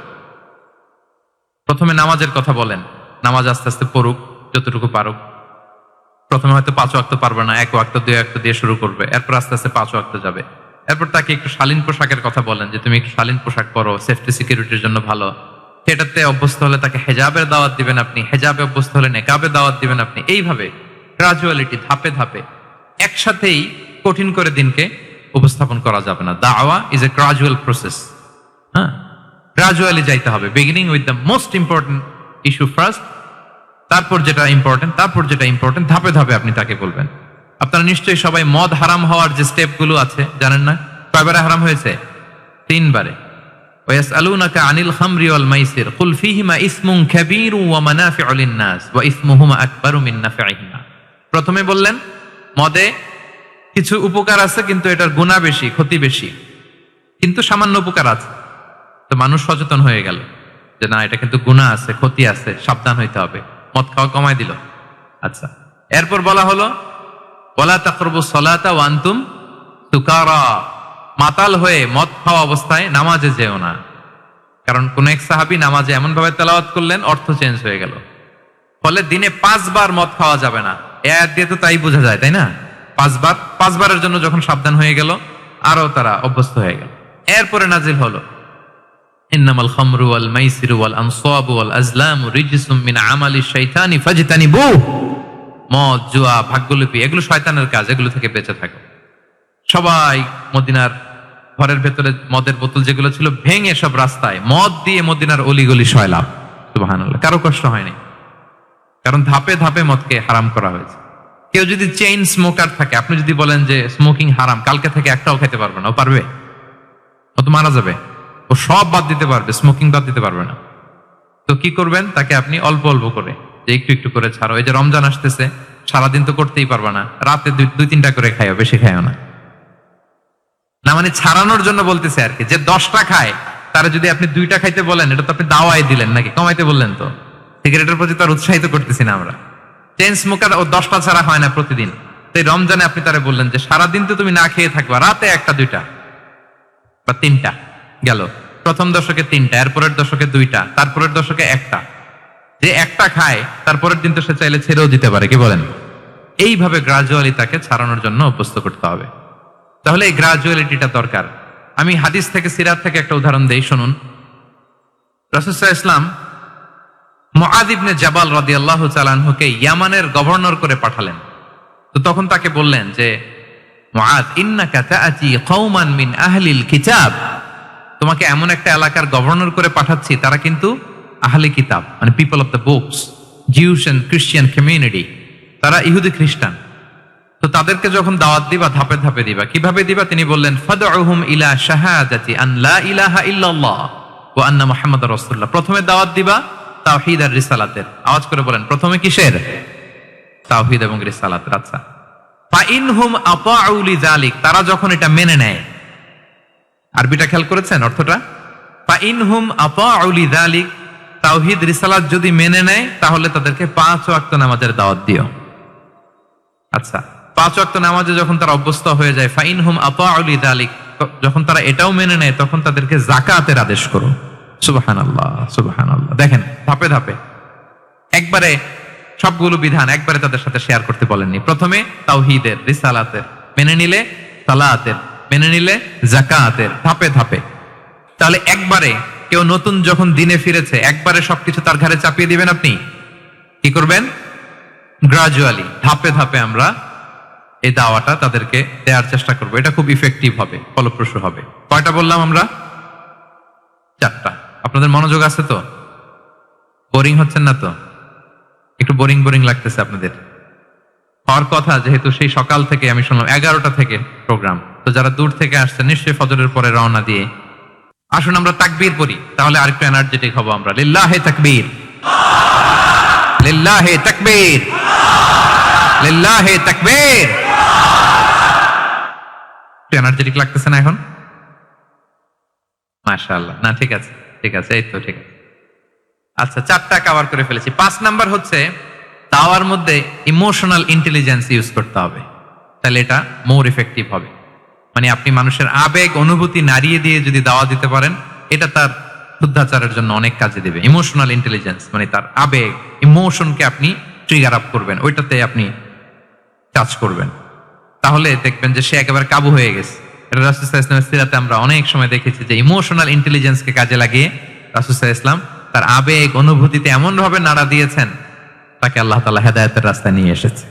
প্রথমে নামাজের কথা বলেন, নামাজ আস্তে আস্তে পড়ুক যতটুকু পারুক। প্রথমে হয়তো 5 ওয়াক্ত পারবে না, 1 ওয়াক্ত 2 ওয়াক্ত দিয়ে শুরু করবে, এরপর আস্তে আস্তে 5 ওয়াক্ত যাবে। এরপর তাকে একটু শালীন পোশাকের কথা বলেন, যে তুমি একটু শালীন পোশাক পরো, সেফটি সিকিউরিটির জন্য ভালো। সেটাতে অভ্যস্ত হলে তাকে হেজাবের দাওয়াত দিবেন আপনি, হেজাবে অভ্যস্ত হলে নেকাবে দাওয়াত দিবেন আপনি। এইভাবে গ্রাজুয়ালিটি, ধাপে ধাপে, একসাথেই কঠিন করে দিনকে উপস্থাপন করা যাবে না। দাওয়া ইজ এ গ্রাজুয়াল প্রসেস। হ্যাঁ, গ্রাজুয়ালি যাইতে হবে। Beginning with the most important issue first, তারপর যেটা ইম্পর্টেন্ট, তারপর যেটা ইম্পর্টেন্ট, ধাপে ধাপে আপনি তাকে বলবেন। আপনারা নিশ্চয়ই সবাই মদ হারাম হওয়ার যে স্টেপগুলো আছে জানেন না? কয়বারে হারাম হয়েছে? 3 বারে। ওয়াসআলুনাকা আনিল খামরি ওয়াল মাইসির কুল ফীহিমা ইসমুন কাবীরু ওয়া মানাফিউ লিন-নাস ওয়া ইসমুহুমা আকবারু মিন নাফিহিমা। প্রথমে বললেন মদে কিছু উপকার আছে, কিন্তু এটার গুনাহ বেশি, ক্ষতি বেশি, কিন্তু সামান্য উপকার আছে। তো মানুষ সচেতন হয়ে গেল যে না, এটা কিন্তু গুনাহ আছে, ক্ষতি আছে, সাবধান হইতে হবে। মদ খাওয়া কমাই দিল। আচ্ছা, এরপর বলা হলো ওয়ালা তাকরাবুস সালাতা ওয়া আনতুম সুকারা, মাতাল হয়ে মদ খাওয়া অবস্থায় নামাজে যেও না। কারণ কোন এক সাহাবী নামাজে এমন ভাবে তেলাওয়াত করলেন, অর্থ চেঞ্জ হয়ে গেল। ফলে দিনে 5 বার মদ খাওয়া যাবে না। এই আয়াত দিয়ে তো তাই বোঝা যায়, তাই না? 5 বারের জন্য যখন সাবধান হয়ে গেল, আরো তারা অভ্যস্ত হয়ে গেল। এরপরে নাজিল হলো ইন্নামাল খামরু ওয়াল মাইসিরু ওয়াল আনসাবু ওয়াল আজলামু রিজসুম মিন আমালিশ শাইতানি ফাজতানিবুহু। মদ, জুয়া, ভাগ্যলিপি, এগুলো শয়তানের কাজ, এগুলো থেকে বেঁচে থাকো। সবাই মদিনার ঘরের ভেতরে মদের বোতল যেগুলো ছিল ভেঙে সব রাস্তায় মদ দিয়ে মদিনার অলিগলি সয়লাম। সুবহানাল্লাহ, কারো কষ্ট হয়নি, কারণ ধাপে ধাপে মদকে হারাম করা হয়েছে। কেউ যদি চেইন স্মোকার থাকে, আপনি যদি বলেন যে স্মোকিং হারাম, কালকে থেকে একটাও খেতে পারবে না, ও পারবে? ও তো মারা যাবে। ও সব বাদ দিতে পারবে, স্মোকিং বাদ দিতে পারবে না। তো কি করবেন? তাকে আপনি অল্প অল্প করে, যে একটু একটু করে ছাড়ো। এই যে রমজান আসতেছে, সারাদিন তো করতেই পারবা না, রাতে 2-3টা করে খাইও, বেশি খাইও না। না মানে ছাড়ানোর জন্য বলতেছে আর কি। যে 10টা খায়, তারা যদি আপনি 2টা খাইতে বলেন, এটা তো আপনি দাওয়াই দিলেন নাকি, কমাইতে বললেন। তো সিগারেটের প্রতি তার উৎসাহিত করতেছি না আমরা। চেইন স্মোকার ও 10টা ছাড়া হয় না প্রতিদিন। তাই রমজানে আপনি তারা বললেন যে সারাদিন তো তুমি না খেয়ে থাকবা, রাতে 1টা 2টা বা 3টা গেল। প্রথম দশকে 3টা, এরপরের দশকে 2টা, তারপরের দশকে 1টা। যে 1টা খায়, তারপরের দিন তো সে চাইলে ছেড়েও দিতে পারে, কি বলেন? এইভাবে গ্রাজুয়ালি তাকে ছাড়ানোর জন্য অভ্যস্ত করতে হবে। তাহলে এই গ্রাজুয়ালিটিটা দরকার। আমি হাদিস থেকে, সিরাত থেকে একটা উদাহরণ দেই, শুনুন। রাসূল সাল্লাল্লাহু আলাইহি ওয়াসাল্লাম মুআয ইবনে জাবাল রাদিয়াল্লাহু তাআলা আনহুকে ইয়ামানের গভর্নর করে পাঠালেন। তো তখন তাকে বললেন যে মুআয, ইন্নাকা তাআতি কওমান মিন আহলিল কিতাব, তোমাকে এমন একটা এলাকার গভর্নর করে পাঠাচ্ছি, তারা কিন্তু আহলে কিতাব, মানে people of the books, Jews and Christian community, তারা ইহুদি খ্রিস্টান। তো তাদেরকে যখন দাওয়াত দিবা, ধাপে ধাপে দিবা। কিভাবে দিবা? তিনি বললেন ফাদউহুম ইলা শাহাদাতি আন লা ইলাহা ইল্লাল্লাহ ওয়া আন্না মুহাম্মাদুর রাসূলুল্লাহ। প্রথমে দাওয়াত দিবা তাওহীদ আর রিসালাতের। আওয়াজ করে বলেন, প্রথমে কিসের? তাওহীদ এবং রিসালাতের। আচ্ছা, ফা ইনহুম আতাউ লিযালিক, তারা যখন এটা মেনে নেয়। আরবিটা খেয়াল করেছেন অর্থটা? ফা ইনহুম আতাউ লিযালিক, তাওহীদ রিসালাত যদি মেনে নেয়, তাহলে তাদেরকে 5 ওয়াক্ত নামাজের দাওয়াত দিও। আচ্ছা, 5 ওয়াক্ত নামাজে যখন তারা অভ্যস্ত হয়ে যায়, ফা ইনহুম আতাউ লিযালিক, যখন তারা এটাও মেনে নেয়, তখন তাদেরকে যাকাতের আদেশ করো। সুবহানাল্লাহ, সুবহানাল্লাহ। দেখেন, ধাপে ধাপে, একবারে সবগুলো বিধান একবারে তাদের সাথে শেয়ার করতে বলেননি। প্রথমে তাওহীদের, রিসালাতের, মেনে নিলে সালাতের, মেনে নিলে যাকাতের, ধাপে ধাপে। তাহলে একবারে কেউ নতুন যখন দিনে ফিরেছে, একবারে সবকিছু তার ঘাড়ে চাপিয়ে দিবেন আপনি? কি করবেন? গ্রাজুয়ালি, ধাপে ধাপে আমরা এই দাওয়াটা তাদেরকে দেওয়ার চেষ্টা করবো। এটা খুব ইফেক্টিভ হবে, ফলপ্রসূ হবে। কয়টা বললাম আমরা? 4টা। আপনাদের মনোযোগ আছে তো? বোরিং হচ্ছেন না তো? একটু বোরিং বোরিং লাগতেছে আপনাদের? হওয়ার কথা, যেহেতু সেই সকাল থেকে আমি শুনলাম 11টা থেকে প্রোগ্রাম। তো যারা দূর থেকে আসছে, নিশ্চয়ই ফজরের পরে রওনা দিয়ে আসুন আমরা তাকবীর পড়ি, তাহলে আরেকটু এনার্জেটিক হবো আমরা। লিল্লাহি তাকবীর, লিল্লাহি তাকবীর, লিল্লাহি তাকবীর। এনার্জেটিক লাগতেছে না এখন? মাশাআল্লাহ। না, ঠিক আছে, ঠিক আছে, এই তো ঠিক আছে। আচ্ছা, 4টা কভার করে ফেলেছি। 5 নাম্বার হচ্ছে দাওয়ার মধ্যে ইমোশনাল ইন্টেলিজেন্স ইউজ করতে হবে, তাহলে এটা মোর ইফেক্টিভ হবে। মানে আপনি মানুষের আবেগ অনুভূতি নাড়িয়ে দিয়ে যদি দাওয়া দিতে পারেন, এটা তার শুদ্ধাচারের জন্য অনেক কাজে দেবে। ইমোশনাল ইন্টেলিজেন্স মানে তার আবেগ, ইমোশনকে আপনি ট্রিগার আপ করবেন, ওইটাতে আপনি টাচ করবেন, তাহলে দেখবেন যে সে একেবারে কাবু হয়ে গেছে। এটা রাসূল সাল্লাল্লাহু আলাইহি ওয়াসাল্লামের সিরাতে আমরা অনেক সময় দেখেছি যে ইমোশনাল ইন্টেলিজেন্সকে কাজে লাগিয়ে রাসূল সাল্লাল্লাহু আলাইহি ওয়াসাল্লাম তার আবেগ অনুভূতিতে এমন ভাবে নাড়া দিয়েছেন, তাকে আল্লাহ তাআলা হেদায়েতের রাস্তায় নিয়ে এসেছে।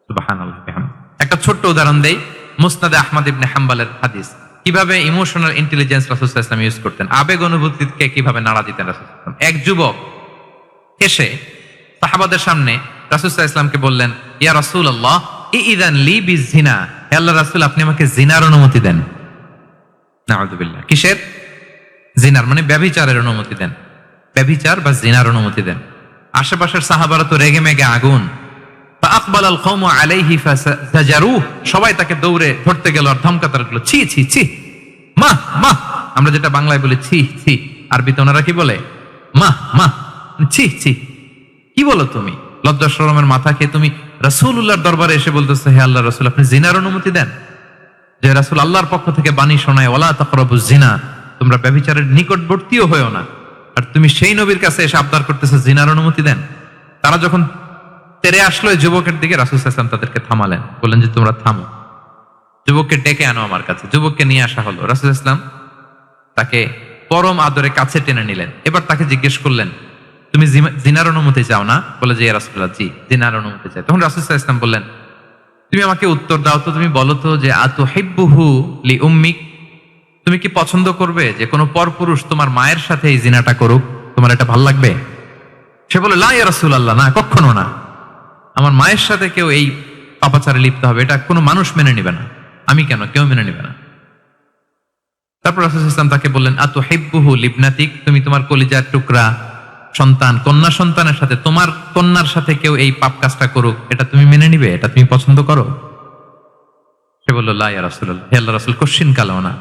সুবহানাল্লাহ। একটা ছোট্ট উদাহরণ দেই, মুসনাদে আহমদ ইবনে হাম্বলের হাদিস, কিভাবে ইমোশনাল ইন্টেলিজেন্স রাসূল সাল্লাল্লাহু আলাইহি ওয়াসাল্লাম ইউজ করতেন, আবেগ অনুভূতিকে কিভাবে নাড়া দিতেন রাসূল সাল্লাল্লাহু আলাইহি ওয়াসাল্লাম। এক যুবক এসে সাহাবাদের সামনে রাসূল সাল্লাল্লাহু আলাইহি ওয়াসাল্লামকে বললেন, ইয়া রাসূলুল্লাহ ইযান লি বিজিনা, হে আল্লাহর রাসূল আপনি আমাকে জিনার অনুমতি দেন। নাউযুবিল্লাহ। কিসের? জিনার মানে ব্যভিচারের অনুমতি দেন, ব্যভিচার বা জিনার অনুমতি দেন। আশেপাশের সাহাবারা তো রেগে মেগে আগুন। ফাআকবালাল কওমু আলাইহি ফাজারুহ, সবাই তাকে দৌড়ে ধরতে গেল আর ধমকাতে লাগলো, ছি ছি ছি, মা মা। আমরা যেটা বাংলায় বলি ছি ছি, আরবিতে ওনারা কি বলে? মা মা, ছি ছি, কি বলো তুমি? লজ্জা শরমের মাথা খেয়ে তুমি রাসূলুল্লাহর দরবারে এসে বলতেছো, হে আল্লাহর রাসূল আপনি জিনার অনুমতি দেন। যে রাসূল আল্লাহর পক্ষ থেকে বাণী শোনায়, ওয়ালা তাকরাবুজ জিনা, তোমরা ব্যভিচারের নিকটবর্তীও হয়ো না, আর তুমি সেই নবীর কাছে এসে আবদার করতেছো জিনার অনুমতি দেন। তারা যখন তেরে আসলো এই যুবকের দিকে, রাসূল সাল্লাল্লাহু আলাইহি ওয়াসাল্লাম তাদেরকে থামালেন, বললেন যে তোমরা থামো, যুবককে ডেকে আনো আমার কাছে। যুবককে নিয়ে আসা হলো, রাসূল সাল্লাল্লাহু আলাইহি ওয়াসাল্লাম তাকে পরম আদরে কাছে টেনে নিলেন। এবার তাকে জিজ্ঞেস করলেন, তুমি জিনার অনুমতি চাও না? বলে যে ইয়া রাসূলুল্লাহ জি জিনার অনুমতি চাই। তখন রাসূল সাল্লাল্লাহু আলাইহি ওয়াসাল্লাম বললেন, তুমি আমাকে উত্তর দাও তো, তুমি বলো তো যে আতুহিব্বুহু লি উম্মিক, তুমি কি পছন্দ করবে যে কোনো পরপুরুষ তোমার মায়ের সাথে এই জিনাটা করুক? তোমার এটা ভালো লাগবে? সে বলে লা ইয়া রাসূলুল্লাহ, না কখনো না, আমার মায়ের সাথে কেউ এই পাপাচারে লিপ্ত হবে এটা কোনো মানুষ মেনে নেবে না। আমি কেন, কেউ মেনে নেবে না। তারপর রাসূল সাল্লাল্লাহু আলাইহি ওয়াসাল্লাম তাকে বললেন, আতুহিব্বুহু লিবনাতিক, তুমি তোমার কলিজার টুকরা সন্তান, কন্যা সন্তানের সাথে, তোমার কন্যার সাথে কেউ এই পাপ কাজটা করুক, এটা তুমি মেনে নিবে? এটা তুমি পছন্দ করো? সে বলল লা ইয়া রাসূলুল্লাহ, হে আল্লাহর রাসূল কোশ্চিন কালেও না,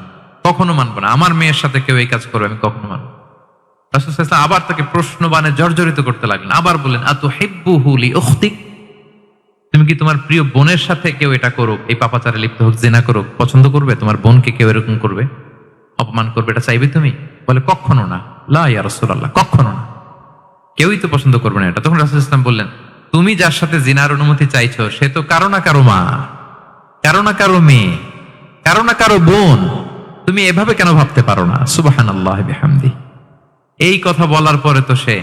কখনো মানবো না, আমার মেয়ের সাথে কেউ এই কাজ করবে আমি কখনো মানবো। রাসূল সাল্লাল্লাহু আলাইহি ওয়াসাল্লাম আবার তাকে প্রশ্নবাণে জর্জরিত করতে লাগলেন, আবার বললেন আতুহিব্বুহু লি উখতিক, তুমি কি তোমার প্রিয় বোনের সাথে কেউ এটা করুক, এই পাপাচারে লিপ্ত হোক, জিনা করুক, পছন্দ করবে? তোমার বোনকে কেউ এরকম করবে, অপমান করবে, এটা চাইবে তুমি? বলে কখনো না, লা ইয়া রাসূলুল্লাহ, কখনো না, কেউই তো পছন্দ করবে না এটা। তখন রাসূল সাল্লাল্লাহু আলাইহি ওয়াসাল্লাম বললেন, তুমি যার সাথে জিনার অনুমতি চাইছো সে তো কারো না কারো মা, কারো না কারো মেয়ে, কারো না কারো বোন, তুমি এভাবে কেন ভাবতে পারো না? সুবহানাল্লাহি বিহামদি। এই কথা বলার পরে তো সে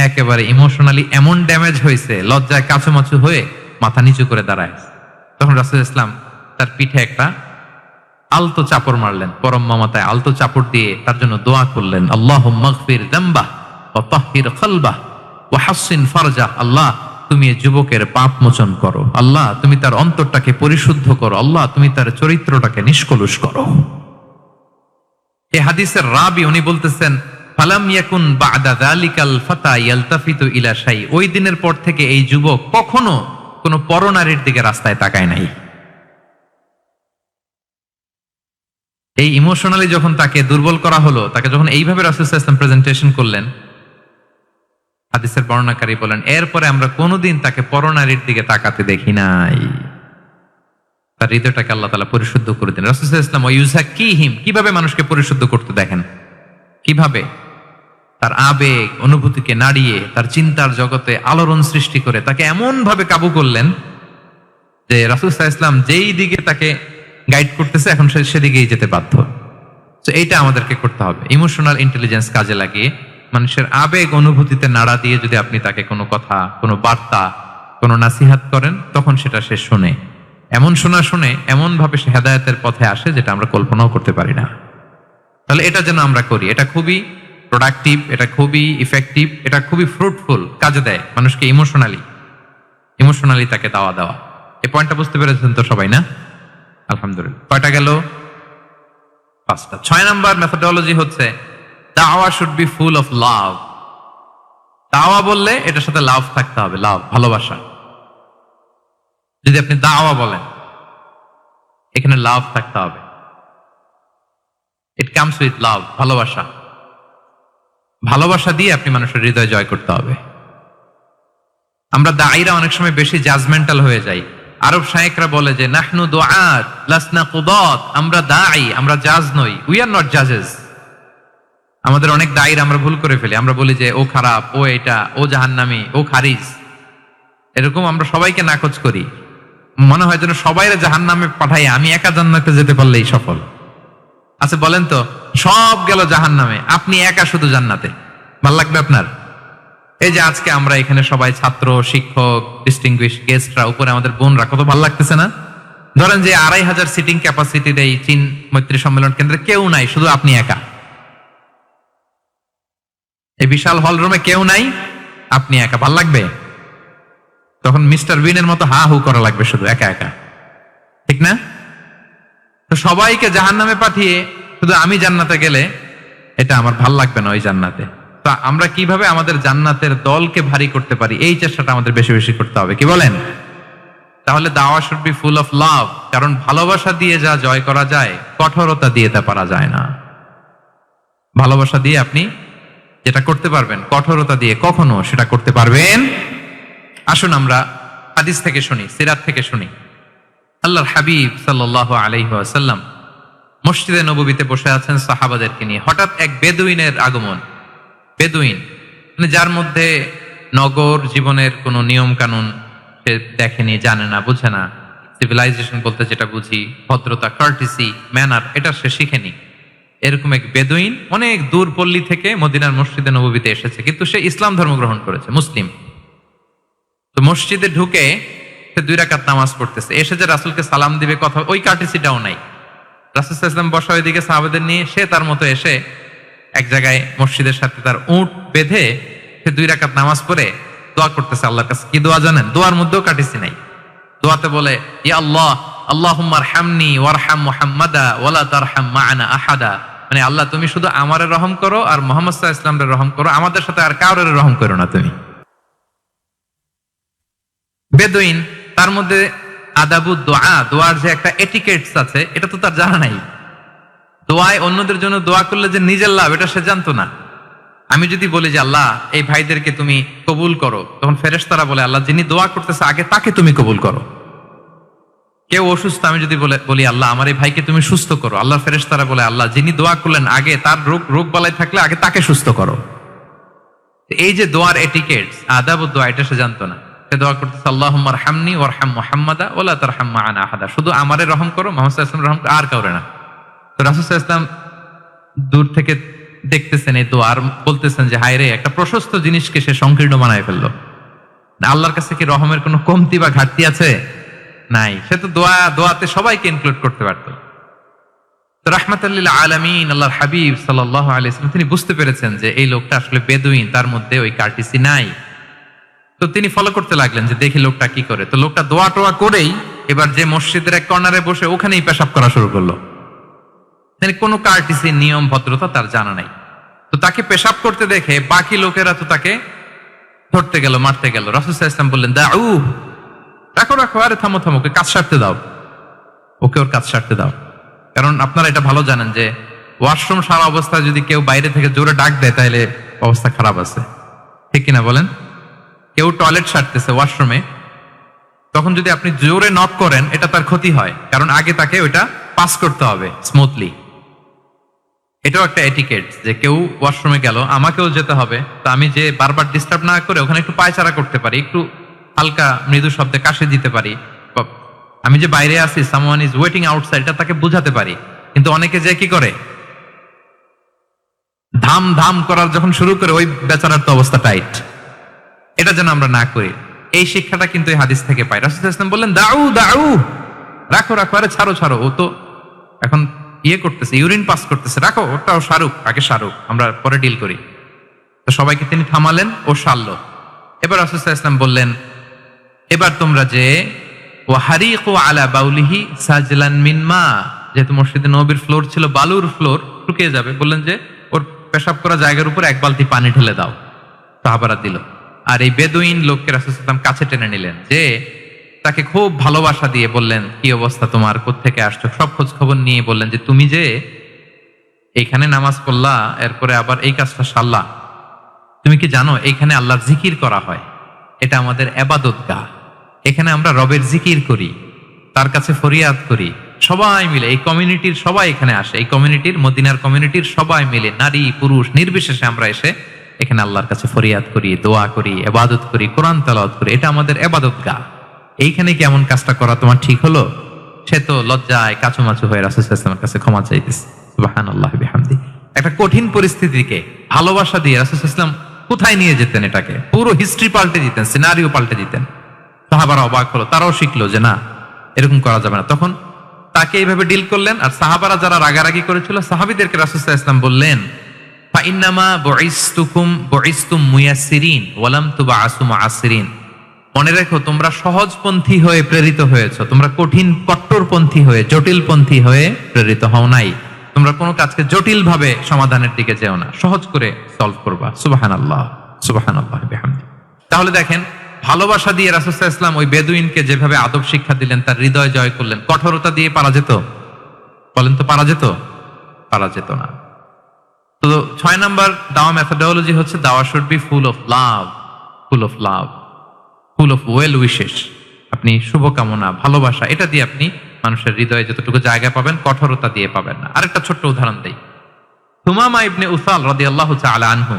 একেবারে ইমোশনালি এমন ড্যামেজ হয়েছে, লজ্জায় কাচুমাচু হয়ে মাথা নিচু করে দাঁড়ায়। তখন রাসূল সাল্লাল্লাহু আলাইহি ওয়াসাল্লাম তার পিঠে একটা আলতো চাপড় মারলেন, পরম মমতায় আলতো চাপড় দিয়ে তার জন্য দোয়া করলেন, আল্লাহুম্মা গফির যামবাহ ওয়া তাহহির কলবাহ ওয়া হাসসিন ফারজাহ, আল্লাহ তুমি এই যুবকের পাপ মোচন করো, আল্লাহ তুমি তার অন্তরটাকে পরিশুদ্ধ করো, আল্লাহ তুমি তার চরিত্রটাকে নিষ্কলুষ করো। এই হাদিসের রাবি উনি বলতেছেন, ফালাম ইয়াকুন বা'দা যালিকাল ফাতা ইয়ালতাফিতু ইলা শাই, ওই দিনের পর থেকে এই যুবক কখনো কোনো পরনারীর দিকে রাস্তায় তাকায় নাই। এই ইমোশনালি যখন তাকে দুর্বল করা হলো, তাকে যখন এইভাবে রাসূল সাল্লাল্লাহু আলাইহি ওয়াসাল্লাম প্রেজেন্টেশন করলেন, হাদিসের বর্ণনাকারী বলেন এরপরে আমরা কোনোদিন তাকে পরনারীর দিকে তাকাতে দেখি নাই। তার হৃদয়টাকে আল্লাহ তাআলা পরিশুদ্ধ করে দেন। রাসূল সাল্লাল্লাহু আলাইহি ওয়াসাল্লাম ওয়ায়ুযাক্কিহিম, কিভাবে মানুষকে পরিশুদ্ধ করতে দেখেন, কিভাবে তার আবেগ অনুভূতিকে নাড়িয়ে তার চিন্তার জগতে আলোড়ন সৃষ্টি করে তাকে এমন ভাবে কাবু করলেন যে রাসূল সাল্লাল্লাহু আলাইহি ওয়াসাল্লাম যেই দিকে তাকে গাইড করতেছে এখন সেদিকেই যেতে বাধ্য। তো এইটা আমাদেরকে করতে হবে, ইমোশনাল ইন্টেলিজেন্স কাজে লাগিয়ে মানুষের আবেগ অনুভূতিতে নাড়া দিয়ে যদি আপনি তাকে কোনো কথা, কোনো বার্তা, কোনো নাসিহাত করেন, তখন সেটা সে শুনে, এমন শুনে এমন ভাবে সে হেদায়েতের পথে আসে যেটা আমরা কল্পনাও করতে পারি না। তাহলে এটা যেন আমরা করি, এটা খুবই প্রোডাক্টিভ, এটা খুবই ইফেক্টিভ, এটা খুবই ফ্রুটফুল, কাজে দেয় মানুষকে ইমোশনালি তাকে দাওয়া দেওয়া। এই পয়েন্টটা বুঝতে পেরেছেন তো সবাই, না? আলহামদুলিল্লাহ। কয়টা গেল? 5টা। 6 নাম্বার মেথোডোলজি হচ্ছে দাওয়া should be full of love. দাওয়া বললে এটার সাথে লাভ থাকতে হবে, লাভ, ভালোবাসা। যদি আপনি দাওয়া বলেন এখানে লাভ থাকতে হবে, ইট কামস উইথ লাভ, ভালোবাসা। ভালোবাসা দিয়ে আপনি মানুষের হৃদয় জয় করতে হবে। আমরা দায়ীরা অনেক সময় বেশি জাজমেন্টাল হয়ে যাই। আরব শায়েখরা বলে যে নাহনু দুআত লাসনা কুদাত, আমরা দায়ী, আমরা জাজ নই, উই আর নট জাজেস। আমাদের অনেক দায়ের আমরা ভুল করে ফেলি, আমরা বলি যে ও খারাপ, ও এটা, ও জাহান্নামী, ও খারিজ, এরকম আমরা সবাইকে নাকচ করি। মনে হয় যেন সবাইরে জাহান্নামে পাঠাই, আমি একা জান্নাতে যেতে পারলেই সফল। আচ্ছা বলেন তো, সব গেল জাহান্নামে, আপনি একা শুধু জান্নাতে, ভাল লাগবে আপনার? এই যে আজকে আমরা এখানে সবাই ছাত্র, শিক্ষক, ডিস্টিংগুইশ গেস্টরা, উপরে আমাদের বোনরা, কত ভালো লাগতেছে না? ধরেন যে 2500 সিটিং ক্যাপাসিটির এই চীন মৈত্রী সম্মেলন কেন্দ্রে কেউ নাই, শুধু আপনি একা। এই বিশাল হল রুমে কেউ নাই, আপনি একা, ভাল লাগবে? তখন মিস্টার বিনের মতো হা হু করা লাগবে, শুধু একা একা, ঠিক না? তো সবাইকে জাহান্নামে পাঠিয়ে শুধু আমি জান্নাতে গেলে এটা আমার ভাল লাগবে না ওই জান্নাতে। তা আমরা কিভাবে আমাদের জান্নাতের দলকে ভারী করতে পারি, এই চেষ্টাটা আমাদের বেশি বেশি করতে হবে, কি বলেন? তাহলে দাওয়া should be full of love, কারণ ভালোবাসা দিয়ে যা জয় করা যায়, কঠোরতা দিয়ে তা পারা যায় না। ভালোবাসা দিয়ে আপনি যেটা করতে পারবেন, কঠোরতা দিয়ে কখনো সেটা করতে পারবেন। আসুন আমরা হাদিস থেকে শুনি, সিরাত থেকে শুনি। আল্লাহর হাবিব সাল্লাল্লাহু আলাইহি ওয়াসাল্লাম মসজিদে নববীতে বসে আছেন সাহাবাদেরকে নিয়ে। হঠাৎ এক বেদুইনের আগমন। বেদুইন মানে যার মধ্যে নগর জীবনের কোনো নিয়ম কানুন সে দেখেনি, জানে না, বুঝে না। সিভিলাইজেশন বলতে যেটা বুঝি, ভদ্রতা, কার্টিসি, ম্যানার, এটা সে শিখেনি। এরকম এক বেদুইন অনেক দূর পল্লী থেকে মদিনার মসজিদে নববীতে এসেছে, কিন্তু সে ইসলাম ধর্ম গ্রহণ করেছে, মুসলিম। তো মসজিদে ঢুকে সে 2 রাকাত নামাজ পড়তেছে। এসে যে রাসূলকে সালাম দিবে, কথা, ওই কার্টিসিটাও নাই। রাসূল সাল্লাল্লাহু আলাইহি ওয়াসাল্লাম বসা ওইদিকে সাহাবাদের নিয়ে, সে তার মতো এসে এক জায়গায় মসজিদের সাথে তার উট বেঁধে সে 2 রাকাত নামাজ পড়ে দোয়া করতেছে আল্লাহর কাছে। কি দোয়া জানেন? দোয়ার মধ্যেও কাটিসি নাই। দোয়াতে বলে, ইয়া আল্লাহ, আল্লাহুম্মা আরহামনি ওয়ারহাম মুহাম্মাদা ওয়ালা তারহাম মা'ানা আহাদা। মানে আল্লাহ, তুমি শুধু আমারে রহম করো আর মুহাম্মদ সাল্লাল্লাহু আলাইহি ওয়াসাল্লামের রহম করো, আমাদের সাথে আর কাউরে রহম করো না তুমি। বেদুইন, তার মধ্যে আদাবু দোয়া, দোয়ার যে একটা এটিকেটস আছে, এটা তো তার জানা নাই। দোয়ায় অন্যদের জন্য দোয়া করলে যে নিজের লাভ, এটা সে জানতো না। আমি যদি বলি যে আল্লাহ এই ভাইদেরকে তুমি কবুল করো, তখন ফেরেশতারা বলে আল্লাহ যিনি দোয়া করতেছে আগে তাকে তুমি কবুল করো। কেউ অসুস্থ, আমি যদি বলি আল্লাহ আমার এই ভাইকে তুমি সুস্থ করো, আল্লাহ ফেরেশতারা বলে আল্লাহ যিনি দোয়া করলেন আগে তার রোগ বালাই থাকলে আগে তাকে সুস্থ করো। এই যে দোয়ার এটিকেটস, আদাব দোয়া, এটা সে জানতো না। সে দোয়া করতেছে আল্লাহুম্মা আরহামনি ওয়ারহাম মুহাম্মাদা ওয়ালা তারহাম মা'ানা আহাদা, শুধু আমারে রহম করো, মুহাম্মদ সাল্লাল্লাহু আলাইহি ওয়াসাল্লাম রহম করো, আর কাউরে না। তো রাসূল সাল্লাল্লাহু আলাইহি ওয়াসাল্লাম দূর থেকে দেখতেছেন এই দোয়া, আর বলতেছেন যে হায় রে, একটা প্রশস্ত জিনিসকে সে সংকীর্ণ বানায় ফেললো। আল্লাহর কাছে কি রহমের কোনো কমতি বা ঘাটতি আছে? নাই। সে তো দোয়াতে সবাইকে ইনক্লুড করতে পারতো। তো রাহমাতাল লিল আলামিন আল্লাহর হাবিব সাল্লাল্লাহু আলাইহি ওয়াসাল্লাম তিনি বুঝতে পেরেছেন যে এই লোকটা আসলে বেদুইন, তার মধ্যে ওই কার্টিসি নাই। তো তিনি ফলো করতে লাগলেন যে দেখি লোকটা কি করে। তো লোকটা দোয়া টোয়া করেই এবার যে মসজিদের এক কর্নারে বসে ওখানেই পেশাব করা শুরু করলো। মানে কোনো কার্টিসি, নিয়ম, ভদ্রতা তার জানা নাই। তো তাকে পেশাব করতে দেখে বাকি লোকেরা তো তাকে ধরতে গেল, মারতে গেল। রাসূল সাল্লাল্লাহু আলাইহি ওয়াসাল্লাম বললেন, দাউ, রাখো রাখো, আরে থামো থামো, ওকে কাজ সারতে দাও, ওকে ওর কাজ সারতে দাও। কারণ আপনারা এটা ভালো জানেন যে ওয়াশরুম সারা অবস্থায় যদি কেউ বাইরে থেকে জোরে ডাক দেয় তাহলে অবস্থা খারাপ আছে, ঠিক কিনা বলেন? কেউ টয়লেট সারতেছে ওয়াশরুমে, তখন যদি আপনি জোরে নক করেন এটা তার ক্ষতি হয়, কারণ আগে তাকে ওইটা পাস করতে হবে স্মুথলি। এটাও একটা এটিকেট যে কেউ ওয়াশরুমে গেল, আমাকেও যেতে হবে, তো আমি যে বারবার ডিস্টার্ব না করে ওখানে একটু পায়চারা করতে পারি, একটু হালকা মৃদু শব্দে কাশি দিতে পারি, আমি যে বাইরে আছি, সামওয়ান ইজ ওয়েটিং আউটসাইড, এটা তাকে বুঝাতে পারি। কিন্তু অনেকে যে কি করে, ধাম ধাম করার যখন শুরু করে, ওই বেচারার তো অবস্থা টাইট। এটা যেন আমরা না করি, এই শিক্ষাটা কিন্তু এই হাদিস থেকে পাই। রাসূল সাল্লাল্লাহু আলাইহি ওয়াসাল্লাম বললেন, দাউ দাউ, রাখো রাখো, আরে ছাড়ো ছাড়ো, ও তো এখন করতেছে, ইউরিন পাস করতেছে, রাখো, ওটাও সারুক, আগে সারুক, আমরা পরে ডিল করি। তো সবাইকে তিনি থামালেন, ও সারলো। এবার রাসূল সাল্লাল্লাহু আলাইহি ওয়াসাল্লাম বললেন, এবার তোমরা যে ওয়াহারিকু আলা বাউলিহি সাজলান মিন মা, যেহেতু মসজিদে নববীর ফ্লোর ছিল বালুর ফ্লোর, শুকিয়ে যাবে, বললেন যে ওর পেশাব করা জায়গার উপর 1 বালতি পানি ঢেলে দাও। সাহাবারা দিল। আর এই বেদুইন লোককে রাসূল সাল্লাল্লাহু আলাইহি ওয়াসাল্লাম কাছে টেনে নিলেন, যে তাকে খুব ভালোবাসা দিয়ে বললেন, কি অবস্থা তোমার, কোত্থেকে আসছো, সব খোঁজ খবর নিয়ে বললেন যে তুমি যে এইখানে নামাজ পড়লা, এরপরে আবার এই কাজটা সারলা, তুমি কি জানো এইখানে আল্লাহর জিকির করা হয়, এটা আমাদের ইবাদতগাহ, এখানে আমরা রবের জিকির করি, তার কাছে ফরিয়াদ করি, সবাই মিলে এই কমিউনিটির সবাই এখানে আসে, এই কমিউনিটির, মদিনার কমিউনিটির সবাই মিলে নারী পুরুষ নির্বিশেষে আমরা এসে এখানে আল্লাহর কাছে ফরিয়াদ করি, দোয়া করি, ইবাদত করি, কোরআন তেলাওয়াত করি। এটা আমাদের ইবাদতগাহ। এইখানে কি এমন কাজটা করা তোমার ঠিক হলো? সে তো লজ্জায় কাচুমাচু হয়ে রাসূল সাল্লাল্লাহু আলাইহি ওয়াসাল্লামের কাছে ক্ষমা চাইতেছে। সুবহানাল্লাহি বিহামদি। একটা কঠিন পরিস্থিতিকে ভালোবাসা দিয়ে রাসূল সাল্লাল্লাহু আলাইহি ওয়াসাল্লাম কোথায় নিয়ে যেতেন, এটাকে পুরো হিস্ট্রি পাল্টে দিতেন, সিনারিও পাল্টে দিতেন। সাহাবারা অবাক হলো, তারাও শিখলো যে না, এরকম করা যাবে না। তখন তাকে এইভাবে ডিল করলেন। আর সাহাবারা যারা রাগারাগি করেছিল, সাহাবীদেরকে রাসূল সাল্লাল্লাহু আলাইহি ওয়াসাল্লাম বললেন, ফাইন্নামা বুইসতুম মুয়াসসিরিন ওয়া লাম তুবআসু মুআসসিরিন। মনে রেখো, তোমরা সহজপন্থী হয়ে প্রেরিত হয়েছো, তোমরা কঠিন কট্টরপন্থী হয়ে, জটিলপন্থী হয়ে প্রেরিত হও নাই। তোমরা কোনো কাজকে জটিল ভাবে সমাধানের দিকে যেও না, সহজ করে সলভ করবা। সুবহানাল্লাহ, সুবহানাল্লাহ বিহামদি। তাহলে দেখেন, ভালোবাসা দিয়ে রাসূল সাল্লাল্লাহু আলাইহি ওয়াসাল্লাম ওই বেদুইনকে যেভাবে আদব শিক্ষা দিলেন, তার হৃদয় জয় করলেন। কঠোরতা দিয়ে পারা যেত? বলেন তো, পারা যেত? পারা যেত না। তো 6 নাম্বার দাওয়া মেথোডোলজি হচ্ছে, দাওয়া should be full of love, full of love, full of well wishes. আপনি শুভকামনা, ভালোবাসা, এটা দিয়ে আপনি মানুষের হৃদয়ে যতটুকু জায়গা পাবেন, কঠোরতা দিয়ে পাবেন না। আরেকটা ছোট্ট উদাহরণ দেই। সুমামা ইবনে উসাল রাদিয়াল্লাহু তাআলা আনহু,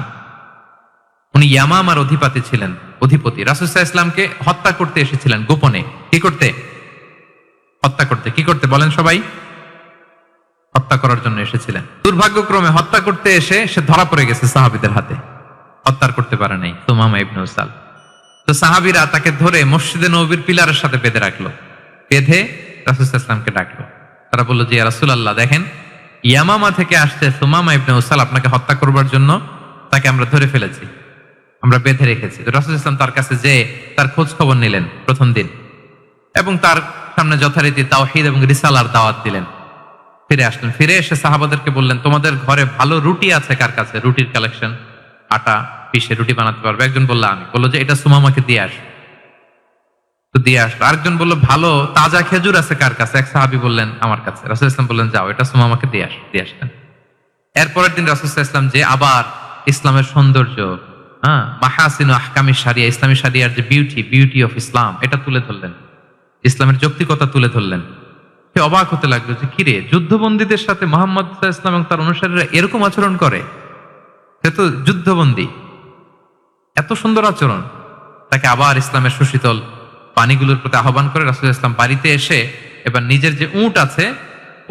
উনি ইয়ামামার অধিপতি ছিলেন। রাসূল সাল্লাল্লাহু আলাইহি ওয়াসাল্লামকে হত্যা করতে এসেছিলেন গোপনে। কি করতে? হত্যা করতে। কি করতে বলেন সবাই? হত্যা করার জন্য এসেছিলেন। দুর্ভাগ্যক্রমে হত্যা করতে এসে সে ধরা পড়ে গেছে সাহাবীদের হাতে, হত্যা করতে পারে নাই সুমামা ইবনে উসাল। তো সাহাবীরা তাকে ধরে মসজিদে নববীর পিলারের সাথে বেঁধে রাখলো। বেঁধে রাসূল সাল্লাল্লাহু আলাইহি ওয়াসাল্লামকে ডাকলো। তারা বলল যে, ইয়া রাসূলুল্লাহ, দেখেন ইয়ামামা থেকে আসছে সুমামা ইবনে উসাল আপনাকে হত্যা করবার জন্য, তাকে আমরা ধরে ফেলেছি, আমরা বেঁধে রেখেছি। তো রাসূল সাল্লাল্লাহু আলাইহি ওয়াসাল্লাম তার কাছে যে তার খোঁজ খবর নিলেন প্রথম দিন, এবং তার সামনে যথারীতি তাওহীদ এবং রিসালার দাওয়াত দিলেন। ফিরে আসলেন। ফিরে এসে সাহাবাদেরকে বললেন, তোমাদের ঘরে ভালো রুটি আছে কার কাছে? রুটির কালেকশন, আটা পিষে রুটি বানাতে পারবে। একজন বলল আমি। বললো যে এটা সুমামাকে দিয়ে আস। তো দিয়ে আসলো। আরেকজন বললো ভালো তাজা খেজুর আছে কার কাছে? এক সাহাবী বললেন আমার কাছে। রাসূল সাল্লাল্লাহু আলাইহি ওয়াসাল্লাম বললেন যাও, এটা সুমামাকে দিয়ে আস। দিয়ে আসলেন। এরপরের দিন রাসূল সাল্লাল্লাহু আলাইহি ওয়াসাল্লাম যে আবার ইসলামের সৌন্দর্য, মাহাসিনু আহকামি শারিয়া, ইসলামী শারিয়ার যে বিউটি অফ ইসলাম, এটা তুলে ধরলেন, ইসলামের যৌক্তিকতা তুলে ধরলেন। সে অবাক হতে লাগলো যে কিরে, যুদ্ধবন্দীদের সাথে মুহাম্মদ সাল্লাল্লাহু আলাইহি ওয়াসাল্লাম এবং তার অনুসারীরা এরকম আচরণ করে? সে তো যুদ্ধবন্দী, এত সুন্দর আচরণ। তাকে আবার ইসলামের সুশীতল পানিগুলোর প্রতি আহ্বান করে রাসূল সাল্লাল্লাহু আলাইহি ওয়াসাল্লাম বাড়িতে এসে এবার নিজের যে উট আছে,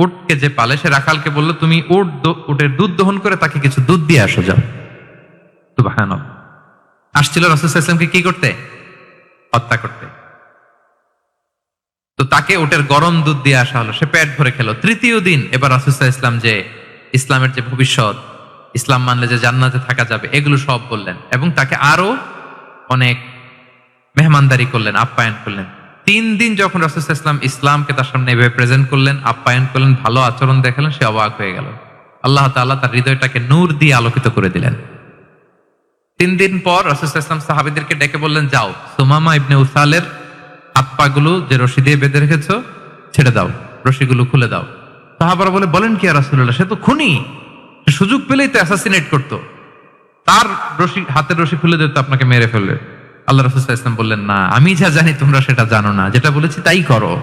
উটকে যে পালে, সে রাখালকে বলল, তুমি উটের দুধ দহন করে তাকে কিছু দুধ দিয়ে আসো, যাও। সুবহানাল্লাহ। আসছিল রাসূল সাল্লাল্লাহু আলাইহি ওয়াসাল্লামকে কি করতে? হত্যা করতে। তো তাকে উটের গরম দুধ দিয়ে আসা হলো, সে পেট ভরে খেলো। তৃতীয় দিন এবার রাসূল সাল্লাল্লাহু আলাইহি ওয়াসাল্লাম যে ইসলামের যে ভবিষ্যৎ, ইসলাম মানলে যে জান্নাতে থাকা যাবে, এগুলো সব বললেন, এবং তাকে আরো অনেক মেহমানদারি করলেন, আপ্যায়ন করলেন। 3 দিন যখন রাসূল সাল্লাল্লাহু আলাইহি ওয়াসাল্লাম ইসলামকে তার সামনে এভাবে প্রেজেন্ট করলেন, আপ্যায়ন করলেন, ভালো আচরণ দেখালেন, সে অবাক হয়ে গেল। আল্লাহ তাআলা তার হৃদয়টাকে নূর দিয়ে আলোকিত করে দিলেন। 3 দিন পর রাসূল সাল্লাল্লাহু আলাইহি ওয়াসাল্লাম সাহাবীদেরকে ডেকে বললেন, যাও সুমামা ইবনে উসালের হাত পা গুলো যে রশি দিয়ে বেঁধে রেখেছো ছেড়ে দাও, রশিগুলো খুলে দাও। সাহাবারা বলেন কি ইয়া রাসূলুল্লাহ, সে তো খুনি, সুযোগ পেলেই তো অ্যাসাসিনেট করতো, তার রশি, হাতের রশি খুলে দিতে আপনাকে মেরে ফেলবে। আল্লাহ রাসূল সাল্লাল্লাহু আলাইহি ওয়াসাল্লাম বললেন, না, আমি যা জানি তোমরা সেটা জানো না, যেটা বলেছি তাই করো।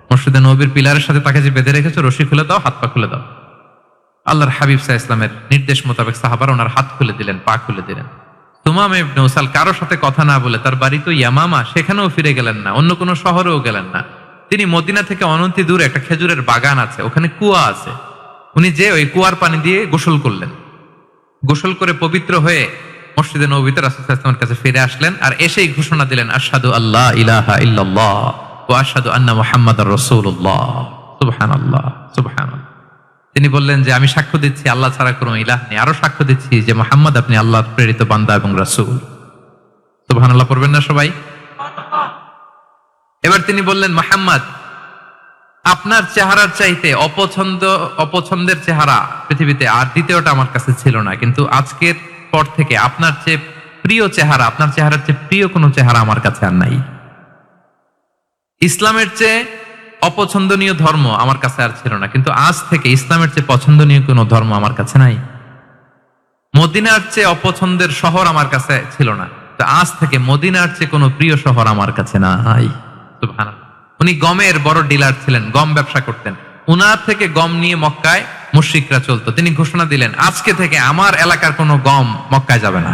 মসজিদে নববীর পিলারের সাথে তাকে যে বেঁধে রেখেছো, রশি খুলে দাও, হাত পা খুলে দাও। আল্লাহর হাবিব সাল্লাল্লাহু আলাইহি ওয়াসাল্লামের নির্দেশ মোতাবেক সাহাবারা ওনার হাত খুলে দিলেন, পা খুলে দিলেন। সুমামা ইবনে উসাল কারোর সাথে কথা না বলে, তার বাড়ি তো ইয়ামামা, সেখানেও ফিরে গেলেন না, অন্য কোনো শহরেও গেলেন না। তিনি মদিনা থেকে অনন্তি দূরে একটা খেজুরের বাগান আছে, ওখানে কুয়া আছে, উনি যে ওই কুয়ার পানি দিয়ে গোসল করলেন। গোসল করে পবিত্র হয়ে মসজিদে নববীতে রাসূল সাল্লাল্লাহু আলাইহি ওয়াসাল্লামের কাছে ফিরে আসলেন, আর এসেই ঘোষণা দিলেন, আশহাদু আল্লা ইলাহা ইল্লাল্লাহ ওয়া আশহাদু আন্না মুহাম্মাদার রাসূলুল্লাহ। সুবহানাল্লাহ, সুবহানাল্লাহ। তিনি বললেন যে আমি সাক্ষ্য দিচ্ছি আল্লাহ ছাড়া কোনো ইলাহ নেই, আরো সাক্ষ্য দিচ্ছি যে মুহাম্মদ আপনি আল্লাহর প্রেরিত বান্দা এবং রাসূল। সুবহানাল্লাহ পড়বেন না সবাই? এবার তিনি বললেন, মুহাম্মদ, আপনার চেহারার চাইতে অপছন্দের চেহারা পৃথিবীতে আর দ্বিতীয়টা আমার কাছে ছিল না, কিন্তু আজকের পর থেকে আপনার চেয়ে প্রিয় চেহারা, আপনার চেহারার চেয়ে প্রিয় কোনো চেহারা আমার কাছে আর নাই। ইসলামের চেয়ে অপছন্দনীয় ধর্ম আমার কাছে আর ছিল না, কিন্তু আজ থেকে ইসলামের চেয়ে পছন্দনীয় কোনো ধর্ম আমার কাছে নাই। মদিনার চেয়ে অপছন্দের শহর আমার কাছে ছিল না, তো আজ থেকে মদিনার চেয়ে কোনো প্রিয় শহর আমার কাছে নাই। সুবহানাল্লাহ। উনি গমের বড় ডিলার ছিলেন, গম ব্যবসা করতেন। উনার থেকে গম নিয়ে মক্কায় মুশরিকরা চলতো। তিনি ঘোষণা দিলেন, আজকে থেকে আমার এলাকার কোনো গম মক্কায় যাবে না।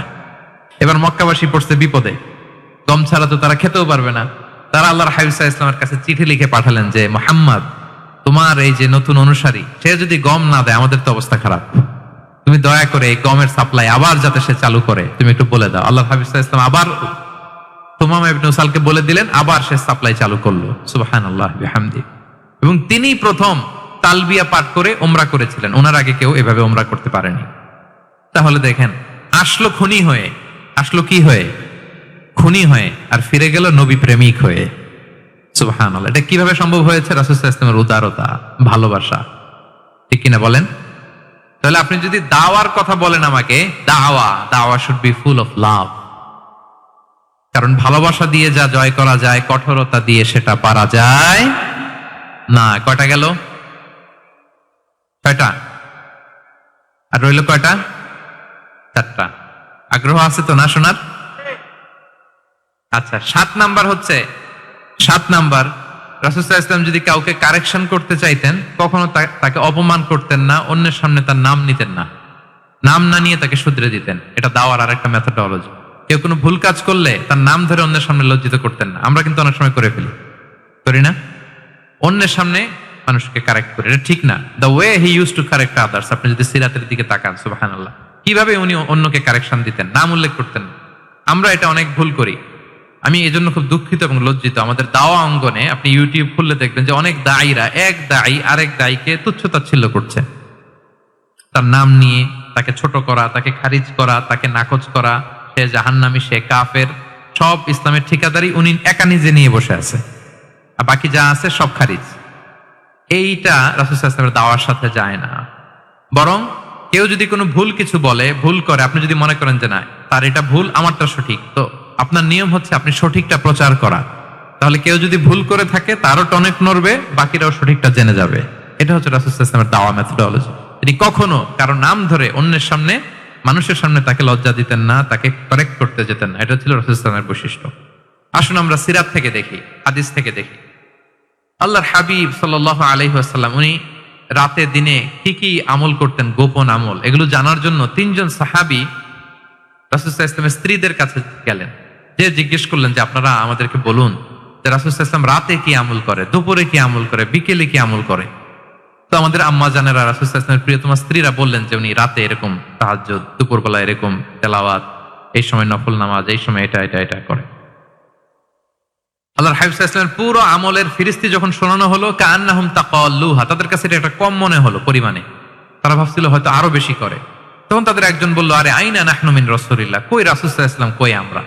এবার মক্কাবাসী পড়ছে বিপদে, গম ছাড়া তো তারা খেতেও পারবে না। তারা আল্লাহর হাবিব সাল্লাল্লাহু আলাইহি ওয়াসাল্লামের কাছে চিঠি লিখে পাঠালেন যে, মুহাম্মদ, তোমার এই যে নতুন অনুসারী, সে যদি গম না দেয় আমাদের তো অবস্থা খারাপ। তুমি দয়া করে এই গমের সাপ্লাই আবার যাতে সে চালু করে তুমি একটু বলে দাও। আল্লাহর হাবিব সাল্লাল্লাহু আলাইহি ওয়াসাল্লাম আবার তুমামা ইবনে উসালকে বলে দিলেন, আবার সে সাপ্লাই চালু করলো। সুবহানাল্লাহ বিহামদি। এবং তিনি প্রথম তালবিয়া পাঠ করে উমরা করেছিলেন। ওনার আগে কেউ এভাবে উমরা করতে পারেনি। তাহলে দেখেন, আসলো খুনি হয়ে, আসলো কি হয়ে? খুনি হয়ে, আর ফিরে গেল নবী প্রেমিক হয়ে। সুবহানাল্লাহ। এটা কিভাবে সম্ভব হয়েছে? রাসূল সাল্লাল্লাহু আলাইহি ওয়াসাল্লামের উদারতা, ভালোবাসা। ঠিক কিনা বলেন? তাহলে আপনি যদি দাওয়ার কথা বলেন আমাকে, দাওয়া should be full of love. কারণ ভালোবাসা দিয়ে যা জয় করা যায়, কঠোরতা দিয়ে সেটা পারা যায় না। কয়টা গেল? কয়টা? আর রইল কয়টা? 4টা। আগ্রহ আছে তো না শোনার? আচ্ছা, 7 নাম্বার হচ্ছে, 7 নাম্বার, রাসূল সাল্লাল্লাহু আলাইহি ওয়াসাল্লাম যদি কাউকে কারেকশন করতে চাইতেন, কখনো তাকে অপমান করতেন না, অন্যের সামনে তার নাম নিতেন না, নাম না নিয়ে তাকে শুধরে দিতেন। এটা দাওয়ার আর একটা মেথডোলজি। কেউ কোনো ভুল কাজ করলে তার নাম ধরে অন্যের সামনে লজ্জিত করতেন না। আমরা কিন্তু অনেক সময় করে ফেলি, করি না? অন্যের সামনে মানুষকে কারেক্ট করে, এটা ঠিক না। The way he use to correct others, আপনি যদি সিরাতের দিকে তাকান, সুবহানাল্লাহ, কিভাবে উনি অন্যকে কারেকশন দিতেন, নাম উল্লেখ করতেন না। আমরা এটা অনেক ভুল করি। আমি এই জন্য খুব দুঃখিত এবং লজ্জিত। আমাদের দাওয়া অঙ্গনে আপনি ইউটিউব খুললে দেখবেন যে অনেক দায়ীরা, এক দায়ী আরেক দায়ীকে তুচ্ছ-তাচ্ছিল্য করছে, তার নাম নিয়ে তাকে ছোট করা, তাকে খারিজ করা, তাকে নাকচ করা, সে জাহান্নামী, সে কাফের, সব ইসলামের ঠিকাদারি উনি একা নিজে নিয়ে বসে আছে, আর বাকি যা আছে সব খারিজ। এইটা রাসূল সাল্লাল্লাহু আলাইহি ওয়াসাল্লামের দাওয়ার সাথে যায় না। বরং কেউ যদি কোনো ভুল কিছু বলে, ভুল করে, আপনি যদি মনে করেন যে না তার এটা ভুল, আমারটা সঠিক, তো আপনার নিয়ম হচ্ছে আপনি সঠিকটা প্রচার করা। তাহলে কেউ যদি ভুল করে থাকে তারও টনক নড়বে, বাকিরাও সঠিকটা জেনে যাবে। এটা হচ্ছে রাসূল সাল্লাল্লাহু আলাইহি ওয়াসাল্লামের দাওয়া মেথডোলজি। তিনি কখনো কারো নাম ধরে অন্যের সামনে, মানুষের সামনে তাকে লজ্জা দিতেন না, তাকে কারেক্ট করতে যেতেন না। এটা ছিল রাসূল সাল্লাল্লাহু আলাইহি ওয়াসাল্লামের বৈশিষ্ট্য। আসুন আমরা সিরাত থেকে দেখি, হাদিস থেকে দেখি। আল্লাহর হাবিব সাল্লাল্লাহু আলাইহি ওয়াসাল্লাম উনি রাতে দিনে কি কি আমল করতেন, গোপন আমল, এগুলো জানার জন্য 3 জন সাহাবী রাসূল সাল্লাল্লাহু আলাইহি ওয়াসাল্লামের স্ত্রীদের কাছে গেলেন। যে জিজ্ঞেস করলেন যে আপনারা আমাদেরকে বলুন যে রাসূল সাল্লাল্লাহু আলাইহি ওয়াসাল্লাম রাতে কি আমল করে, দুপুরে কি আমল করে, বিকেলে কি আমল করে। তো আমাদের আম্মা জানেরা, রাসূল সাল্লাল্লাহু আলাইহি ওয়াসাল্লামের প্রিয়তমা স্ত্রীরা বললেন যে উনি রাতে এরকম তাহাজ্জুদ, দুপুরবেলা এরকম তেলাওয়াত, এই সময় নফল নামাজ, এই সময় এটা এটা এটা করে। আল্লাহর হাবিব সাল্লাল্লাহু আলাইহি ওয়াসাল্লামের পুরো আমলের ফিরিস্তি যখন শোনানো হলো, কাআন্নাহুম তাকাল্লুহা, তাদের কাছে এটা একটা কম মনে হলো পরিমাণে। তারা ভাবছিল হয়তো আরো বেশি করে। তখন তাদের একজন বলল, আরে আইনা নাহনু মিন রাসূলিল্লাহ, কই রাসূল সাল্লাল্লাহু আলাইহি ওয়াসাল্লাম, কই আমরা।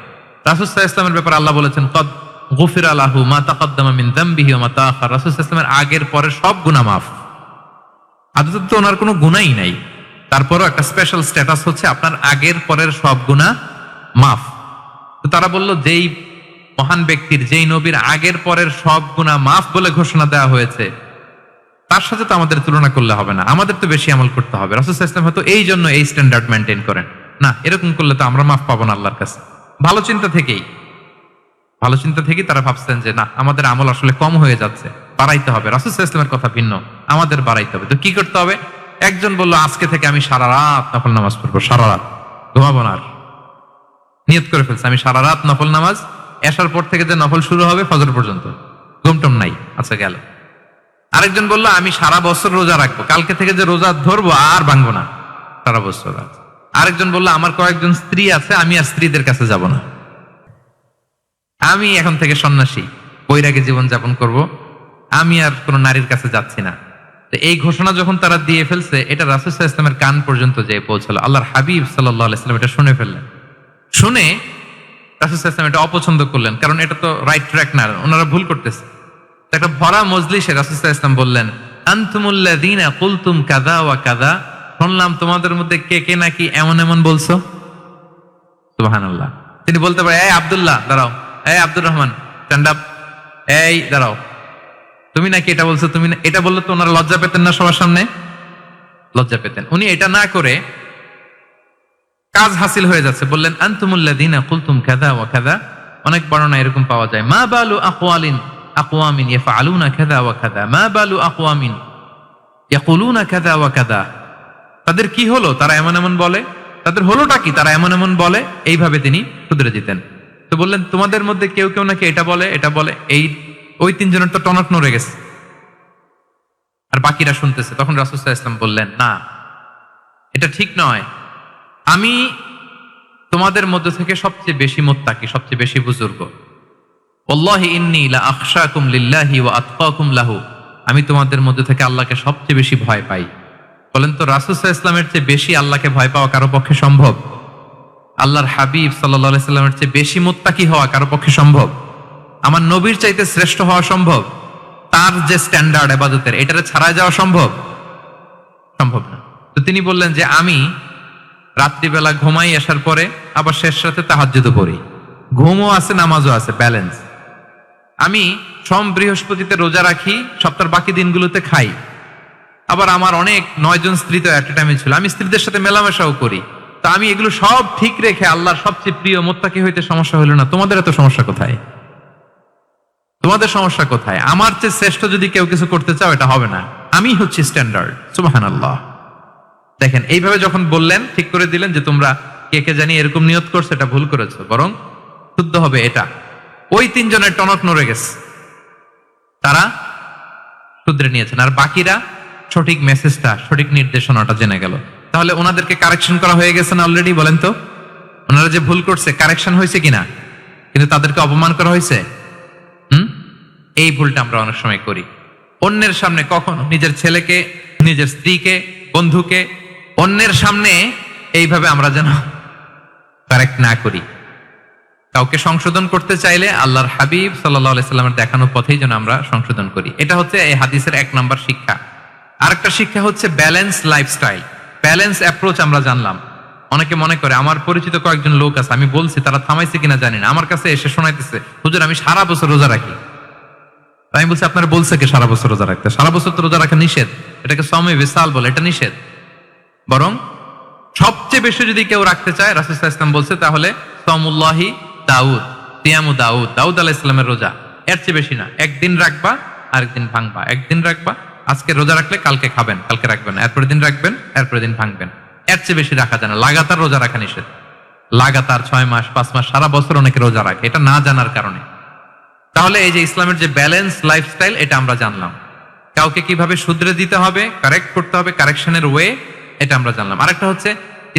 রাসূল সাল্লাল্লাহু আলাইহি ওয়াসাল্লামের ব্যাপারে আল্লাহ বলেছেন, কদ গুফিরা লাহু মা তাকাদ্দামা মিন যামবিহি ওয়া মা তাআখার, রাসূল সাল্লাল্লাহু আলাইহি ওয়াসাল্লামের আগের পরের সব গুনাহ মাফ। আদতে তো ওনার কোনো গুনাহই নাই, তারপরও একটা স্পেশাল স্ট্যাটাস হচ্ছে আপনার আগের পরের সব গুনাহ মাফ। তো তারা বলল, যেই মহান ব্যক্তির, যেই নবীর আগের পরের সব গুনাহ মাফ বলে ঘোষণা দেওয়া হয়েছে, তার সাথে তো আমাদের তুলনা করলে হবে না, আমাদের তো বেশি আমল করতে হবে। রাসূল সাল্লাল্লাহু আলাইহি ওয়াসাল্লাম হয়তো এই জন্য এই স্ট্যান্ডার্ড মেইনটেইন করেন না, এরকম করলে তো আমরা মাফ পাবো না আল্লাহর কাছে। ভালো চিন্তা থেকেই তারা ভাবছেন যে না, আমাদের আমল আসলে কম হয়ে যাচ্ছে, বাড়াইতে হবে। রাসূল সাল্লাল্লাহু আলাইহি ওয়াসাল্লামের কথা ভিন্ন, আমাদের বাড়াইতে হবে। তো কি করতে হবে? একজন বলল, আজকে থেকে আমি সারা রাত নফল নামাজ পড়বো, সারা রাত ঘুমাবো না। আর নিয়ত করে ফেলছে, আমি সারা রাত নফল নামাজ, এশার পর থেকে যে নফল শুরু হবে ফজর পর্যন্ত, ঘুমটুম নাই। আচ্ছা, গেল। আরেকজন বলল, আমি সারা বছর রোজা রাখবো, কালকে থেকে যে রোজা ধরবো আর ভাঙবো না, সারা বছর। আরেকজন বলল, আমার কয়েকজন স্ত্রী আছে, আমি আর স্ত্রীদের কাছে যাব না, আমি এখন থেকে সন্ন্যাসী, বৈরাগী জীবন যাপন করব, আমি আর কোন নারীর কাছে যাচ্ছি না। তো এই ঘোষণা যখন তারা দিয়ে ফেলছে, এটা রাসূল সাল্লাল্লাহু আলাইহি ওয়াসাল্লামের কান পর্যন্ত যেয়ে পৌঁছলো। আল্লাহর হাবিব সাল্লাল্লাহু আলাইহি ওয়াসাল্লাম এটা শুনে ফেললেন। শুনে রাসূল সাল্লাল্লাহু আলাইহি ওয়াসাল্লাম এটা অপছন্দ করলেন, কারণ এটা তো রাইট ট্র্যাক না, ওনারা ভুল করতেছে। একটা ভরা মজলিসে রাসূল সাল্লাল্লাহু আলাইহি ওয়াসাল্লাম বললেন, আনতুমুল্লাযীনা কুলতুম কাযা ওয়া কাযা, শুনলাম তোমাদের মধ্যে কে কে নাকি এমন এমন বলছো। সুবহানাল্লাহ। তিনি বলতে পারে, এই আব্দুল্লাহ দাঁড়াও, এই আব্দুর রহমান স্ট্যান্ড আপ, এই দাঁড়াও, তুমি নাকি এটা বলছো, তুমি এটা বললে তো ওনারা লজ্জা পেতেন না? সবার সামনে লজ্জা পেতেন। উনি এটা না করে কাজ হাসিল হয়ে যাচ্ছে, বললেন আনতুমুল্লাযীনা কুলতুম কাযা ওয়া কাযা। অনেক বর্ণনা এরকম পাওয়া যায়, মা বালু আকওয়ালিন আকওয়ামিন ইয়াফআলুনা কাযা ওয়া কাযা, মা বালু আকওয়ামিন ইয়াকুলুনা কাযা ওয়া কাযা। তাদের কি হলো, তারা এমন এমন বলে, তাদের হলোটা কি, তারা এমন এমন বলে। এইভাবে তিনি শুধরে দিতেন। তো বললেন, তোমাদের মধ্যে কেউ কেউ নাকি এটা বলে এটা বলে। ওই তিনজনের তো টনক নড়ে গেছে, আর বাকিরা শুনতেছে। তখন রাসূল সাল্লাল্লাহু আলাইহি ওয়াসাল্লাম বললেন, না, এটা ঠিক নয়। আমি তোমাদের মধ্য থেকে সবচেয়ে বেশি মুত্তাকি, সবচেয়ে বেশি বুজুর্গ। ওয়াল্লাহি ইন্নী লা আখশাকুম লিল্লাহি ওয়া আতকাকুম লাহু। আমি তোমাদের মধ্যে থেকে আল্লাহকে সবচেয়ে বেশি ভয় পাই। বলেন তো, রাসূল সাল্লাল্লাহু আলাইহি ওয়াসাল্লামের চেয়ে বেশি আল্লাহকে ভয় পাওয়া কারো পক্ষে সম্ভব? আল্লাহর হাবিব সাল্লাল্লাহু আলাইহি ওয়াসাল্লামের চেয়ে বেশি মুত্তাকি হওয়া কারো পক্ষে সম্ভব? আমার নবীর চাইতে শ্রেষ্ঠ হওয়া সম্ভব? তার যে স্ট্যান্ডার্ড ইবাদতের, এটারে ছাড়াই যাওয়া সম্ভব? সম্ভব না। তো তিনি বললেন যে আমি রাত্রিবেলা ঘুমাই, আসার পরে আবার শেষ রাতে তাহাজ্জুদ পড়ি। ঘুমও আছে, নামাজও আছে, ব্যালেন্স। আমি সোম বৃহস্পতিতে রোজা রাখি, সপ্তাহের বাকি দিনগুলোতে খাই। আবার আমার অনেক 9 জন স্ত্রী তো একটা টাইমে ছিল, আমি স্ত্রীদের সাথে মেলামেশাও করি। তা আমি এগুলো সব ঠিক রেখে আল্লাহর সবচেয়ে প্রিয় মুত্তাকি হইতে সমস্যা হলো না। তোমাদের এত সমস্যা কোথায়? তোমাদের সমস্যা কোথায়? আমার চেয়ে শ্রেষ্ঠ যদি কেউ কিছু করতে চাও, এটা হবে না। আমি হচ্ছি স্ট্যান্ডার্ড। সুবহানাল্লাহ। দেখেন, এইভাবে যখন বললেন, ঠিক করে দিলেন যে তোমরা কে কে জানি এরকম নিয়ত করছো, এটা ভুল করেছো, বরং শুদ্ধ হবে এটা। ওই তিনজনের টনক নড়ে গেছে, তারা শুধরে নিয়েছেন। আর বাকিরা সঠিক মেসেজটা, সঠিক নির্দেশনাটা জেনে গেল। তাহলে ওনাদেরকে কারেকশন করা হয়ে গেছে না অলরেডি? বলেন তো, ওনারা যে ভুল করছে কারেকশন হয়েছে কিনা? কিন্তু তাদেরকে অপমান করা হয়েছে। এই ভুলটা আমরা অনেক সময় করি। অন্যের সামনে কখনো নিজের ছেলেকে, নিজের স্ত্রীকে, বন্ধুকে অন্যের সামনে এইভাবে আমরা যেন কারেক্ট না করি। কাউকে সংশোধন করতে চাইলে আল্লাহর হাবিব সাল্লাল্লাহু আলাইহি সাল্লামের দেখানো পথেই যেন আমরা সংশোধন করি। এটা হচ্ছে এই হাদিসের 1 নম্বর শিক্ষা। আরেকটা শিক্ষা হচ্ছে ব্যালেন্স লাইফস্টাইল, ব্যালেন্স অ্যাপ্রোচ। আমরা জানলাম, অনেকে মনে করে, আমার পরিচিত কয়েকজন লোক আছে, আমি বলছি, তারা থামাইছে কিনা জানি না, আমার কাছে এসে শোনাইতেছে, হুজুর আমি সারা বছর রোজা রাখি। আমি বলছি, আপনারা বলছে কি সারা বছর রোজা রাখতে? সারা বছর তো রোজা রাখা নিষেধ, এটাকে সওমে বিসাল বলে, এটা নিষেধ। বরং সবচেয়ে বেশি যদি কেউ রাখতে চায়, রাসূল সাল্লাল্লাহু আলাইহি ওয়াসাল্লাম বলছে, তাহলে সাওমুল্লাহি দাউদ, সিয়ামু দাউদ, দাউদ আলাইহিস সালামের রোজা। এর চেয়ে বেশি না। একদিন রাখবা, আরেকদিন ভাঙবা, একদিন রাখবা, আজকে রোজা রাখলে কালকে খাবেন, কালকে রাখবেন না, এরপরের দিন রাখবেন, এরপরের দিন ভাঙবেন। এর চেয়ে বেশি রাখা যায় না। লাগাতার রোজা রাখা নিষেধ। লাগাতার 6 মাস, 5 মাস, সারা বছর অনেকে রোজা রাখে, এটা না জানার কারণে। তাহলে এই যে ইসলামের যে ব্যালেন্স লাইফস্টাইল, এটা আমরা জানলাম। কাউকে কিভাবে শুধরে দিতে হবে, কারেক্ট করতে হবে, কারেকশনের ওয়ে, এটা আমরা জানলাম। আরেকটা হচ্ছে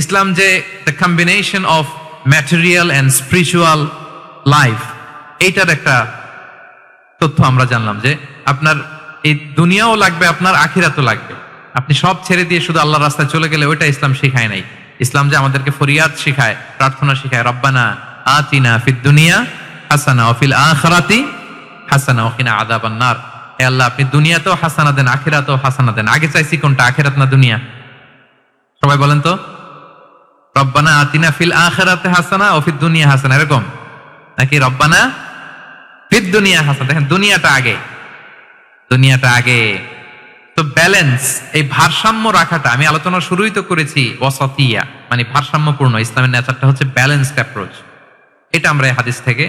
ইসলাম যে the combination of material and spiritual life, এইটার একটা তথ্য আমরা জানলাম যে আপনার এই দুনিয়াও লাগবে, আপনার আখিরাতও লাগবে। আপনি সব ছেড়ে দিয়ে শুধু আল্লাহর রাস্তায় চলে গেলে ওইটা ইসলাম শিখায় নাই। ইসলাম যে আমাদেরকে ফরিয়াদ শিখায়, প্রার্থনা শিখায়, রব্বানা আতিনা ফিদ দুনিয়া হাসানা ওয়া ফিল আখিরাতি হাসানা ওয়া কিনা আযাবান নার। হে আল্লাহ, আপনি দুনিয়াতেও হাসানা দেন, আখিরাতেও হাসানা দেন। আগে চাইছি কোনটা, আখিরাত না দুনিয়া? সবাই বলেন তো, রব্বানা আতিনা ফিল আখিরাতি হাসানা ওয়া ফিদ দুনিয়া হাসানা, এরকম নাকি রব্বানা ফিদ দুনিয়া হাসানা? দেখেন, দুনিয়াটা আগে, দুনিয়াটা আগে। তো ব্যালেন্স, এই ভারসাম্য রাখাটা, আমি আলোচনা শুরুই তো করেছি ওয়াসাতিয়া, মানে ভারসাম্যপূর্ণ। ইসলামের নেচারটা হচ্ছে ব্যালেন্সড অ্যাপ্রোচ। এটা আমরা এই হাদিস থেকে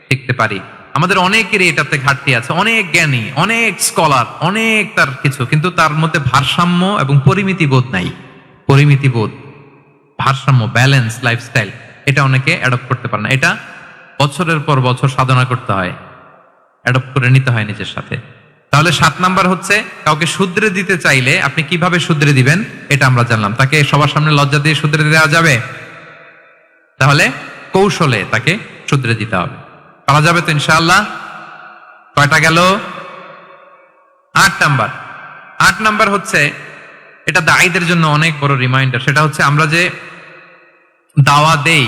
শিখতে পারি। আমাদের অনেকেরই এটাতে ঘাটতি আছে। অনেক জ্ঞানী, অনেক স্কলার, অনেক তার কিছু, কিন্তু তার মধ্যে ভারসাম্য এবং পরিমিতি বোধ নাই। পরিমিতি বোধ, ভারসাম্য, ব্যালেন্স লাইফস্টাইল, এটা অনেকে অ্যাডপ্ট করতে পারে না। এটা বছরের পর বছর সাধনা করতে হয়, অ্যাডপ্ট করে নিতে হয় নিজের সাথে। তাহলে 7 নাম্বার হচ্ছে, কাউকে শুধরে দিতে চাইলে আপনি কিভাবে শুধরে দিবেন, এটা আমরা জানলাম। তাকে সবার সামনে লজ্জা দিয়ে শুধরে দেওয়া যাবে? তাহলে কৌশলে তাকে শুধরে দিতে হবে। পারা যাবে তো ইনশাআল্লাহ? কয়টা গেল? 8 নাম্বার। 8 নাম্বার হচ্ছে, এটা দায়ীদের জন্য অনেক বড় রিমাইন্ডার। সেটা হচ্ছে, আমরা যে দাওয়া দেই,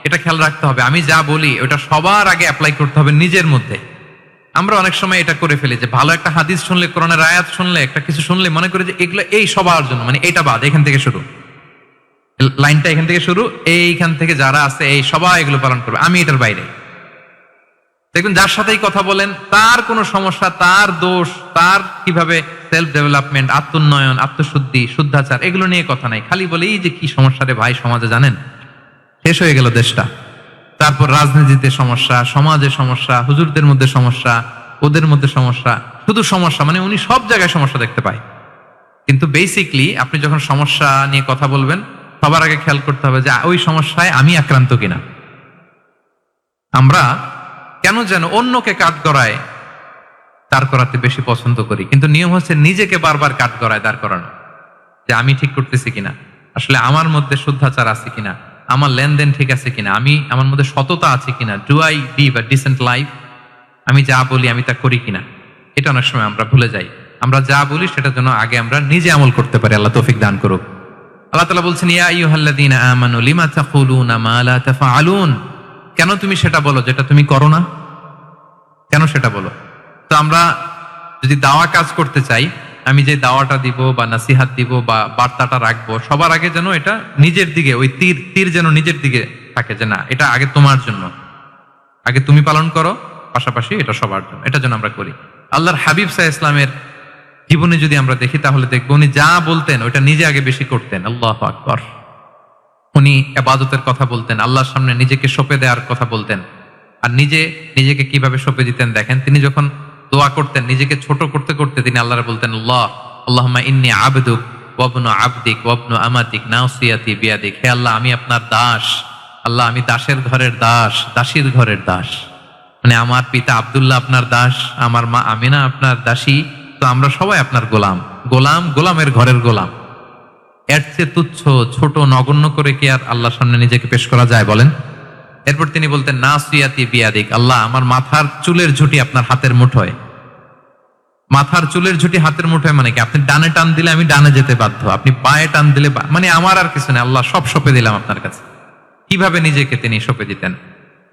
এটা খেয়াল রাখতে হবে। আমি যা বলি ওটা সবার আগে অ্যাপ্লাই করতে হবে নিজের মধ্যে। আমরা অনেক সময় এটা করে ফেলি যে ভালো একটা হাদিস শুনলে, কোরআনের আয়াত শুনলে, একটা কিছু শুনলে মনে করি যে এগুলো এই সবার জন্য, মানে এটা বাদ, এখান থেকে শুরু, লাইনটা এখান থেকে শুরু, এইখান থেকে যারা আছে এই সবাই এগুলো পালন করবে, আমি এটার বাইরে। দেখবেন যার সাথেই কথা বলেন তার কোনো সমস্যা, তার দোষ, তার কিভাবে সেলফ ডেভেলপমেন্ট, আত্মোন্নয়ন, আত্মশুদ্ধি, শুদ্ধাচার, এগুলো নিয়ে কথা নাই। খালি বলে এই যে কি সমস্যা রে ভাই সমাজে, জানেন শেষ হয়ে গেল দেশটা। তারপর রাজনীতিতে সমস্যা, সমাজে সমস্যা, হুজুরদের মধ্যে সমস্যা, ওদের মধ্যে সমস্যা, শুধু সমস্যা, মানে উনি সব জায়গায় সমস্যা দেখতে পায়। কিন্তু বেসিকলি আপনি যখন সমস্যা নিয়ে কথা বলবেন, সবার আগে খেয়াল করতে হবে যে ওই সমস্যায় আমি আক্রান্ত কিনা। আমরা কেন যেন অন্যকে কাট করায় দাঁড় করাতে বেশি পছন্দ করি, কিন্তু নিয়ম হচ্ছে নিজেকে বারবার কাট করায় দাঁড় করানো, যে আমি ঠিক করতেছি কিনা, আসলে আমার মধ্যে শুদ্ধাচার আছে কিনা, আমার লেনদেন ঠিক আছে কিনা, আমার মধ্যে সততা আছে কিনা, do I live a decent life, আমি যা বলি আমি তা করি কিনা। এটা অনেক সময় আমরা ভুলে যাই। আমরা যা বলি সেটার জন্য আগে আমরা নিজে আমল করতে পারি। আল্লাহ তৌফিক দান করুক। আল্লাহ তাআলা বলছেন, ইয়া আইয়ুহাল্লাযীনা আমানু লিমা তাকুলুনা মা লা তাফআলুন, কেন তুমি সেটা বলো যেটা তুমি করো না, কেন সেটা বলো। তো আমরা যদি দাওয়া কাজ করতে চাই, আমি যে দাওয়াটা দিব বা নাসিহাত দিব বা বার্তাটা রাখবো, সবার আগে যেন এটা নিজের দিকে, ওই তীর যেন নিজের দিকে থাকে, যে না এটা আগে তোমার জন্য, আগে তুমি পালন করো, পাশাপাশি এটা সবার জন্য, এটা যেন আমরা করি। আল্লাহর হাবিব সাল্লাল্লাহু আলাইহি ইসলামের জীবনে যদি আমরা দেখি তাহলে দেখবো উনি যা বলতেন ওইটা নিজে আগে বেশি করতেন। আল্লাহু আকবার। উনি ইবাদতের কথা বলতেন, আল্লাহর সামনে নিজেকে সঁপে দেওয়ার কথা বলতেন। আর নিজেকে কিভাবে সঁপে দিতেন দেখেন, তিনি যখন দোয়া করতেন নিজেকে ছোট করতে করতে তিনি আল্লাহরে বলতেন, আল্লাহুম্মা ইন্নী আবদুক ওয়া ইবনু আবদিক ওয়া ইবনু আমাতিক নাসিয়াতি বিয়াদিক, হে আল্লাহ আমি আপনার দাস, আল্লাহ আমি দাসের ঘরের দাস, দাসীর ঘরের দাস। মানে আমার পিতা আব্দুল্লাহ আপনার দাস, আমার মা আমিনা আপনার দাসী, তো আমরা সবাই আপনার গোলামের ঘরের গোলাম। এর চেয়ে তুচ্ছ, ছোট, নগণ্য করে কি আর আল্লাহর সামনে নিজেকে পেশ করা যায় বলেন? এরপর তিনি বলতেন, নাসিয়াতি বিয়াদিক, আল্লাহ আমার মাথার চুলের ঝুঁটি আপনার হাতের মুঠোয়। মাথার চুলের ঝুঁটি হাতের মুঠোয় মানে কি, আপনি ডানে টান দিলে আমি ডানে যেতে বাধ্য, আপনি বাঁয়ে টান দিলে মানে আমার আর কিছু নেই, আল্লাহ সব সঁপে দিলাম আপনার কাছে। কিভাবে নিজেকে তিনি সঁপে দিতেন?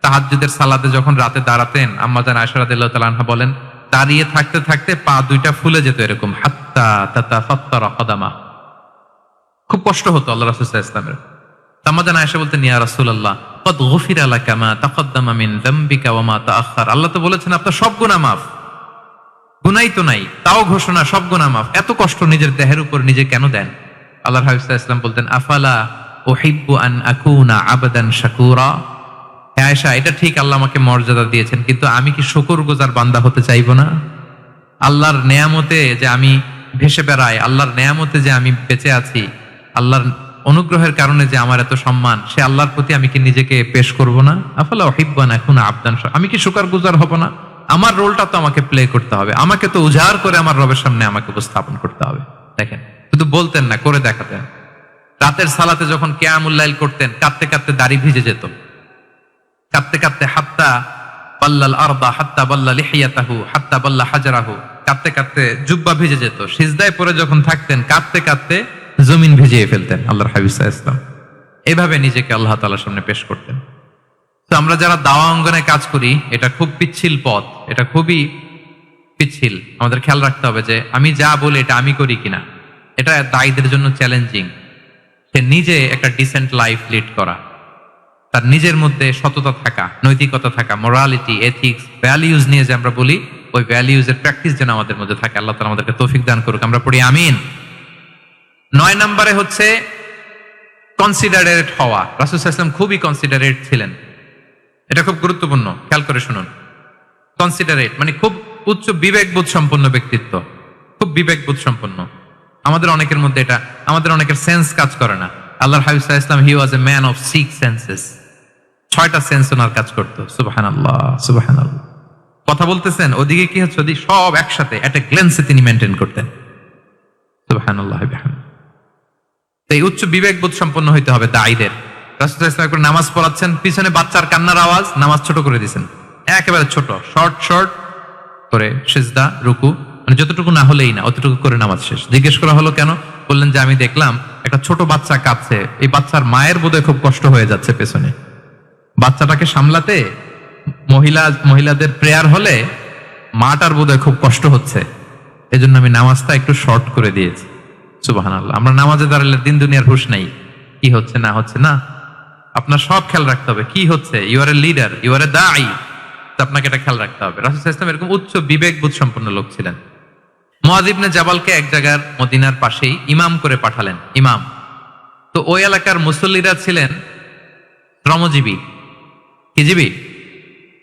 তাহাজ্জুদের সালাতে যখন রাতে দাঁড়াতেন, আম্মা জান আয়েশা রাদিয়াল্লাহু তাআলা আনহা বলেন, দাঁড়িয়ে থাকতে থাকতে পা দুইটা ফুলে যেত এরকম, হাত্তা তাতাফাত্তারা কদামা, খুব কষ্ট হতো আল্লাহ রাসূল সাল্লাল্লাহু আলাইহি ওয়াসাল্লামের। আম্মা জান আয়েশা বলতেন, ইয়া রাসূলুল্লাহ কদ গুফিরা লাকা মা তাকদ্দামা মিন যামবিকা ওয়া মা তাআখার, আল্লাহ তো বলেছেন আপনার সব গুনাহ মাফ, গুনাই তো নাই, তাও ঘোষণা সব গুনাহ মাফ, এত কষ্ট নিজের দেহের উপর নিজে কেন দেন? আল্লাহর হাবিব সাল্লাল্লাহু আলাইহি ওয়াসাল্লাম বলতেন, আফালা উহিব্বু আন আকুনা আবদান শাকুরা, হে আয়েশা এটা ঠিক আল্লাহ আমাকে মর্যাদা দিয়েছেন, কিন্তু আমি কি শুকরগুজার বান্দা হতে চাইবো না? আল্লাহর নেয়ামতে যে আমি ভেসে বেড়াই, আল্লাহর নেয়ামতে যে আমি বেঁচে আছি, আল্লাহর অনুগ্রহের কারণে যে আমার এত সম্মান, সে আল্লাহর প্রতি আমি কি নিজেকে পেশ করব না? আফালা উহিব্বু আন আকুনা আবদান, আমি কি শুকরগুজার হব না? আমার রোলটা তো আমাকে প্লে করতে হবে, আমাকে তো উজাড় করে আমার রবের সামনে আমাকে উপস্থাপন করতে হবে। দেখেন, শুধু বলতেন না, করে দেখাতেন। রাতের সালাতে যখন কিয়ামুল লাইল করতেন, কাঁদতে কাঁদতে দাড়ি ভিজে যেত, কাঁদতে কাঁদতে হাত্তা বাল্লাল আরদা হাত্তা বাল্লা লিহিয়াতাহু হাত্তা বাল্লা হাজারাহু, কাঁদতে কাঁদতে জুব্বা ভিজে যেত। সিজদায় পড়ে যখন থাকতেন কাঁদতে কাঁদতে জমিন ভিজিয়ে ফেলতেন আল্লাহর হাবিব সাল্লাল্লাহু আলাইহি ওয়াসাল্লাম। এইভাবে নিজেকে আল্লাহ তাআলার সামনে পেশ করতেন। তো আমরা যারা দাওয়া অঙ্গনে কাজ করি, এটা খুব পিচ্ছিল পথ, এটা খুবই পিচ্ছিল। আমাদের খেয়াল রাখতে হবে যে আমি যা বলি এটা আমি করি কিনা। এটা দায়ীদের জন্য চ্যালেঞ্জিং। সে নিজে একটা ডিসেন্ট লাইফ লিড করা, তার নিজের মধ্যে সততা থাকা, নৈতিকতা থাকা, মোরালিটি, এথিক্স, ভ্যালিউজ নিয়ে যে আমরা বলি, ওই ভ্যালিউজ এর প্র্যাকটিস যেন আমাদের মধ্যে থাকে। আল্লাহ তাআলা আমাদেরকে তৌফিক দান করুক, আমরা পড়ি আমিন। 9 নম্বরে হচ্ছে কনসিডারেট হওয়া। রাসূল সাল্লাল্লাহু আলাইহি ওয়াসাল্লাম খুবই কনসিডারেট ছিলেন, এটা খুব গুরুত্বপূর্ণ, খেয়াল করে শুনুন। কনসিডারেট মানে খুব উচ্চ বিবেকবোধ সম্পন্ন ব্যক্তিত্ব, খুব বিবেকবোধ সম্পন্ন। আমাদের অনেকের মধ্যে এটা, আমাদের অনেকের সেন্স কাজ করে না। আল্লাহর হাবিব সাল্লাল্লাহু আলাইহি ওয়াসাল্লাম he was a man of 6 senses, 6টা সেন্স ওনার কাজ করতো। সুবহানাল্লাহ, সুবহানাল্লাহ। কথা বলতেছেন, ওদিকে কি হচ্ছে, ওদিকে সব একসাথে এট এ গ্ল্যান্সে তিনি মেনটেন করতেন। সুবহানাল্লাহ বিহামদিহি। এই উচ্চ বিবেকবোধ সম্পন্ন হইতে হবে দায়ীদের। রাসূল সাল্লাল্লাহু আলাইহি ওয়াসাল্লাম নামাজ পড়াচ্ছেন, পিছনে বাচ্চার কান্নার আওয়াজ, নামাজ ছোট করে দিয়েছেন, একেবারে ছোট, শর্ট করে সিজদা, রুকু, মানে যতটুকু না হলেই না, অতটুকু করে নামাজ শেষ। জিজ্ঞেস করা হলো কেন? বললেন যে আমি দেখলাম একটা ছোট বাচ্চা কাঁদছে, এই বাচ্চার মায়ের বোধহয় খুব কষ্ট হয়ে যাচ্ছে পেছনে, বাচ্চাটাকে সামলাতে মহিলাদের প্রেয়ার হলে মাটার বোধহয় খুব কষ্ট হচ্ছে, এজন্য আমি নামাজটা একটু শর্ট করে দিয়েছি। সুবহানাল্লাহ। আমরা নামাজে দাঁড়ালে দিন দুনিয়ার হুঁশ নাই, কি হচ্ছে না হচ্ছে না, আপনার সব খেয়াল রাখতে হবে। কি হচ্ছে, you are a leader, you are a দাঈ, আপনাকে এটা খেয়াল রাখতে হবে। রাসূল সাল্লাল্লাহু আলাইহি ওয়াসাল্লাম এরকম উচ্চ বিবেকবোধ সম্পন্ন লোক ছিলেন। মুআয ইবনে জাবালকে এক জায়গার মদিনার পাশেই ইমাম করে পাঠালেন, ইমাম। তো ওই এলাকার মুসল্লিরা ছিলেন শ্রমজীবী। কি জীবী?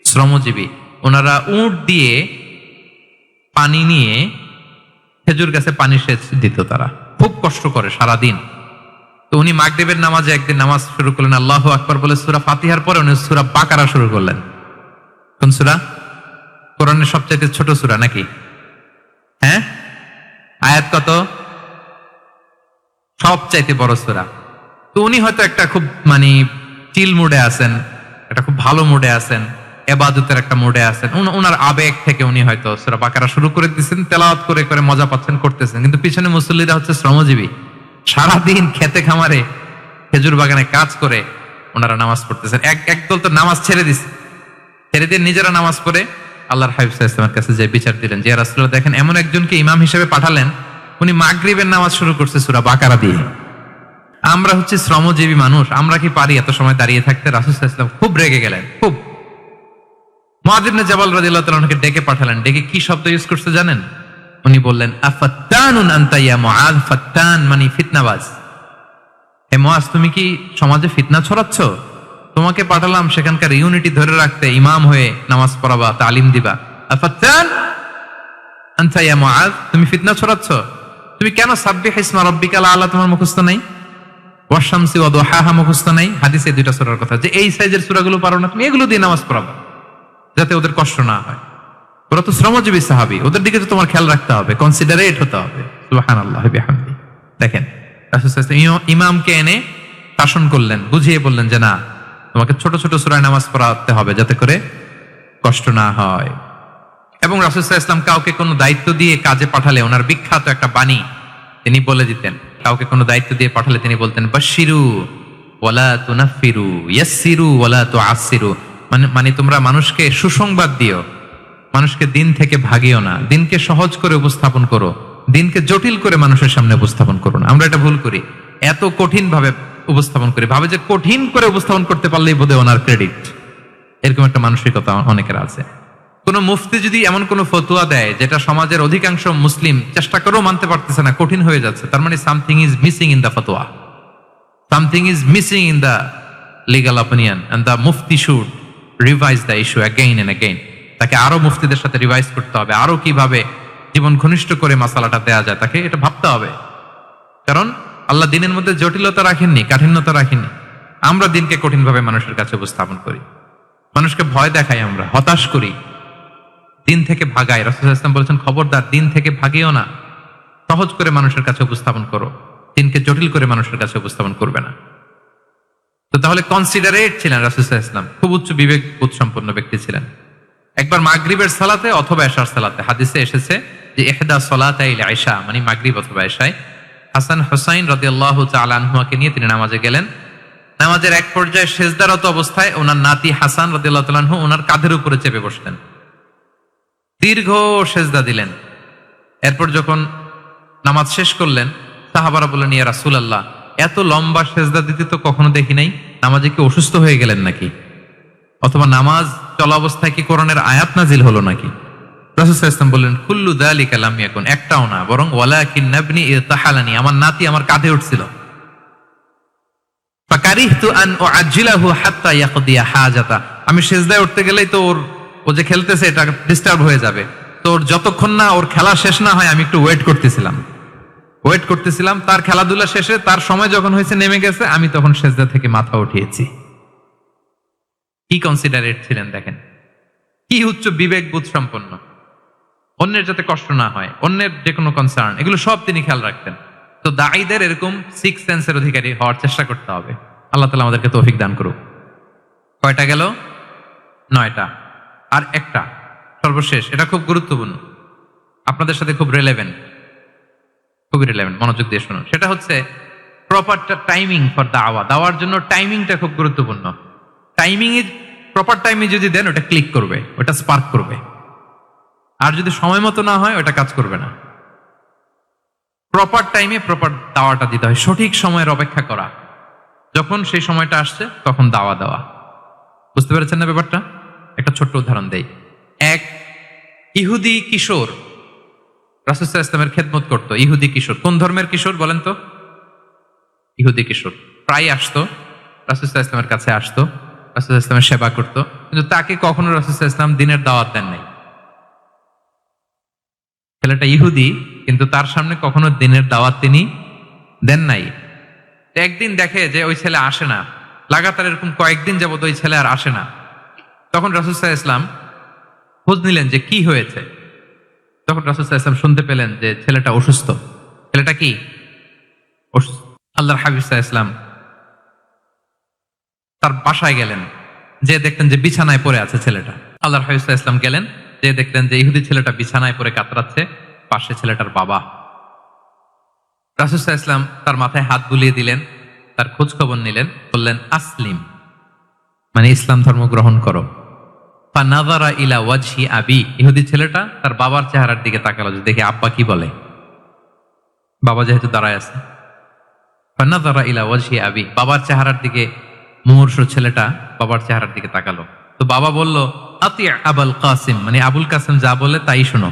শ্রমজীবী। ওনারা উট দিয়ে পানি নিয়ে খেজুর গাছে পানি সেচ দিত। তারা খুব কষ্ট করে সারাদিন। তো উনি মাগরিবের নামাজে একদিন নামাজ শুরু করলেন আল্লাহু আকবার বলে, সূরা ফাতিহার পরে উনি সূরা বাকারা শুরু করলেন। কোন সূরা? কোরআনের সবচাইতে ছোট সূরা নাকি? হ্যাঁ, আয়াত কত? সবচাইতে বড় সূরা। তো উনি হয়তো একটা খুব চিল মুডে আছেন, একটা খুব ভালো মুডে আছেন, এবাদতের একটা মুডে আছেন। উনার আবেগ থেকে উনি হয়তো সূরা বাকারা শুরু করে দিচ্ছেন, তেলাওয়াত করে করে মজা পাচ্ছেন, করতেছেন। কিন্তু পিছনে মুসল্লিরা হচ্ছে শ্রমজীবী, সারাদিন খেতে খামারে খেজুর বাগানে কাজ করে ওনারা নামাজ পড়তেছেন। একদল তো নামাজ ছেড়ে দিচ্ছে, ছেড়ে দিয়ে নিজেরা নামাজ পড়ে আল্লাহর হাবিব সাল্লাল্লাহু আলাইহি ওয়াসাল্লামের কাছে যে বিচার দিলেন যে, ইয়া রাসূলুল্লাহ, দেখেন এমন একজনকে ইমাম হিসেবে পাঠালেন, উনি মাগরিবের নামাজ শুরু করছে সূরা বাকারা দিয়ে। আমরা হচ্ছে শ্রমজীবী মানুষ, আমরা কি পারি এত সময় দাঁড়িয়ে থাকতে? রাসূল সাল্লাল্লাহু আলাইহি ওয়াসাল্লাম খুব রেগে গেলেন, খুব। মুআয ইবনে জাবাল রাদিয়াল্লাহু তাআলা আনহুকে ডেকে পাঠালেন। ডেকে কি শব্দ ইউজ করতে জানেন? উনি বললেন, আফাত্তানুন আনতা ইয়া মুআয। ফাত্তান মানে ফিতনাবাজ। হে মুআয, তুমি কি সমাজে ফিতনা ছড়াচ্ছ? তোমাকে পাঠালাম সেখানকার ইউনিটি ধরে রাখতে, ইমাম হয়ে নামাজ পড়াবা, তালিম দিবা। আফাত্তান আনতা ইয়া মুআয, তুমি ফিতনা ছড়াচ্ছ? তুমি কেন সাব্বিহ ইসমা রাব্বিকাল আলা তোমার মুখস্থ নাই? ওয়াশ-শামসি ওয়া দুহাহা মুখস্থ নাই? হাদিসে দুইটা সূরার কথা, যে এই সাইজের সূরাগুলো পারো না, তুমি এগুলো দিয়ে নামাজ পড়াবা যাতে ওদের কষ্ট না হয়। ওরা তো শ্রমজীবী সাহাবী, ওদের দিকে তো তোমার খেয়াল রাখতে হবে, কনসিডারেট হতে হবে। সুবহানাল্লাহ বিহামদি। দেখেন রাসূল সাল্লাল্লাহু আলাইহি ওয়াসাল্লাম ইমামকে এনে শাসন করলেন, বুঝিয়ে বললেন যে না, তোমাকে ছোট ছোট সূরায় নামাজ পড়াতে হবে যাতে করে কষ্ট না হয়। এবং রাসূল সাল্লাল্লাহু আলাইহি ওয়াসাল্লাম কাউকে কোনো দায়িত্ব দিয়ে কাজে পাঠালে ওনার বিখ্যাত একটা বাণী তিনি বলে দিতেন। কাউকে কোনো দায়িত্ব দিয়ে পাঠালে তিনি বলতেন, বাশশিরু ওয়ালা তুনাফিরু, ইয়াসসিরু ওয়ালা তুআসসিরু। মানে তোমরা মানুষকে সুসংবাদ দিও, মানুষকে দিন থেকে ভাগিও না, দিনকে সহজ করে উপস্থাপন করো, দিনকে জটিল করে মানুষের সামনে উপস্থাপন করো না। আমরা এটা ভুল করি, এত কঠিন ভাবে উপস্থাপন করি, ভাবে যে কঠিন করে উপস্থাপন করতে পারলেই বোধহয় ওনার ক্রেডিট। এরকম একটা মানসিকতা অনেকের আছে। কোন মুফতি যদি এমন কোন ফতোয়া দেয় যেটা সমাজের অধিকাংশ মুসলিম চেষ্টা করেও মানতে পারতেছে না, কঠিন হয়ে যাচ্ছে, তার মানে something is missing in the ফতোয়া, something is missing in the legal opinion, and the মুফতি should revise the issue again and again. তাকে আরো মুফতিদের সাথে রিভাইজ করতে হবে, আরো কিভাবে জীবন ঘনিষ্ঠ করে মাসালাটা দেয়া যায় তাকে এটা ভাবতে হবে। কারণ আল্লাহ দিনের মধ্যে জটিলতা রাখেননি, কাঠিন্যতা রাখেননি। আমরা দিনকে কঠিন ভাবে মানুষের কাছে উপস্থাপন করি, মানুষকে ভয় দেখাই, আমরা হতাশ করি, দিন থেকে ভাগাই। রাসূল সাল্লাল্লাহু আলাইহি ওয়াসাল্লাম বলেছেন, খবরদার দিন থেকে ভাগিও না, সহজ করে মানুষের কাছে উপস্থাপন করো, দিনকে জটিল করে মানুষের কাছে উপস্থাপন করবে না। তো তাহলে কনসিডারেট ছিলেন রাসূল সাল্লাল্লাহু আলাইহি ওয়াসাল্লাম, খুব উচ্চ বিবেক বোধ সম্পন্ন ব্যক্তি ছিলেন। একবার মাগরিবের সালাতে অথবা এশার সালাতে হাদিসে এসেছে যে ইহদা সালাতাইল ইশা মানে মাগরিব অথবা এশায় হাসান হুসাইন রাদিয়াল্লাহু তাআলা আনহুমাকে নিয়ে তিনি নামাজে গেলেন। নামাজের এক পর্যায়ে সেজদারত অবস্থায় ওনার নাতি হাসান রাদিয়াল্লাহু তাআলা আনহু ওনার কাঁধের উপরে চেপে বসলেন, দীর্ঘ সেজদা দিলেন। এরপর যখন নামাজ শেষ করলেন, সাহাবারা বললেন, ইয়া রাসূলুল্লাহ, এত লম্বা সেজদা দিতে তো কখনো দেখি নাই, নামাজে কি অসুস্থ হয়ে গেলেন নাকি? অথবা নামাজ চলা অবস্থায় কি কোরআনের আয়াত নাজিল হলো নাকি? রাসূল সাল্লাল্লাহু আলাইহি ওয়াসাল্লাম বললেন, কুল্লু যালিকা লাম ইয়াকুন, একটাও না, বরং ওয়ালাকিন নাবনি ইরতাহালানি, আমার নাতি আমার কাঁধে উঠছিল। ফাকারিহতু আন উআজ্জিলাহু হাত্তা ইয়াকদিয়া হাজাতা, আমি সেজদায় উঠতে গেলেই তো ও যে খেলতেছে এটা ডিস্টার্ব হয়ে যাবে, তো যতক্ষণ না ওর খেলা শেষ না হয় আমি একটু ওয়েট করতেছিলাম। তার খেলাধুলা শেষে তার সময় যখন হয়েছে নেমে গেছে, আমি তখন সেজদা থেকে মাথা উঠিয়েছি। কি কনসিডারেট ছিলেন দেখেন, কি উচ্চ বিবেক বোধ সম্পন্ন, অন্যের যাতে কষ্ট না হয়, অন্যের যে কোনো কনসার্ন, এগুলো সব তিনি খেয়াল রাখতেন। তো দাঈদের এরকম সিক্স সেন্সের অধিকারী হওয়ার চেষ্টা করতে হবে। আল্লাহ তাআলা আমাদেরকে তৌফিক দান করুক। কয়টা গেল? 9টা। আর একটা সর্বশেষ, এটা খুব গুরুত্বপূর্ণ, আপনাদের সাথে খুব রিলেভেন্ট, খুবই রিলেভেন্ট, মনোযোগ দিয়ে শুনুন। সেটা হচ্ছে প্রপার টাইমিং ফর দাওয়া। দাওয়ার জন্য টাইমিংটা খুব গুরুত্বপূর্ণ। টাইমিং ইজ প্রপার টাইমে যদি দেন ওটা ক্লিক করবে, ওটা স্পার্ক করবে। আর যদি সময় মতো না হয় ওটা কাজ করবে না। প্রপার টাইমে প্রপার দাওয়াটা দিতে হয়, সঠিক সময়ের অপেক্ষা করা, যখন সেই সময়টা আসছে তখন দাওয়া দেওয়া। বুঝতে পেরেছেন না ব্যাপারটা? একটা ছোট্ট উদাহরণ দেই। এক ইহুদি কিশোর রাসূল সাল্লাল্লাহু আলাইহি ওয়াসাল্লামের খেদমত করতো। ইহুদি কিশোর, কোন ধর্মের কিশোর বলেন তো? ইহুদি কিশোর। প্রায় আসতো রাসূল সাল্লাল্লাহু আলাইহি ওয়াসাল্লামের কাছে, আসতো রাসূল সাল্লাল্লাহু আলাইহি ওয়াসাল্লামের সেবা করতো, কিন্তু তাকে কখনো রাসূল সাল্লাল্লাহু আলাইহি ওয়াসাল্লাম দিনের দাওয়াত দেন নাই। ছেলেটা ইহুদি, কিন্তু তার সামনে কখনো দিনের দাওয়াত তিনি দেন নাই। একদিন দেখে যে ওই ছেলে আসে না, লাগাতার এরকম কয়েকদিন যাবত ওই ছেলে আর আসে না। তখন রাসূল সাল্লাল্লাহু আলাইহি ওয়াসাল্লাম খোঁজ নিলেন যে কি হয়েছে। তখন রাসূল সাল্লাল্লাহু আলাইহি ওয়াসাল্লাম শুনতে পেলেন যে ছেলেটা অসুস্থ। ছেলেটা কি অসুস্থ। আল্লাহর হাবিব সাল্লাল্লাহু আলাইহি ওয়াসাল্লাম তার বাসায় গেলেন, যে দেখলেন যে বিছানায় পড়ে আছে ছেলেটা। আল্লাহর হাবিব সাল্লাল্লাহু আলাইহি ওয়াসাল্লাম গেলেন, যে দেখলেন যে ইহুদি ছেলেটা বিছানায় পড়ে কাতরাচ্ছে, পাশে ছেলেটার বাবা। রাসূল সাল্লাল্লাহু আলাইহি ওয়াসাল্লাম তার মাথায় হাত বুলিয়ে দিলেন, তার খোঁজ খবর নিলেন, বললেন আসলিম, মানে ইসলাম ধর্ম গ্রহণ করো। ফানাযারা ইলা ওয়াজহি আবি, ইহুদি ছেলেটা তার বাবার চেহারার দিকে তাকালো যে দেখে আব্বা কি বলে। বাবা যেহেতু দাঁড়ায় আছে, ফানাযারা ইলা ওয়াজহি আবি, বাবার চেহারার দিকে মুমূর্ষু ছেলেটা বাবার চেহারার দিকে তাকালো। তো বাবা বলল আতি আবুল কাসিম, মানে আবুল কাসিম যা বলে তাই শোনো।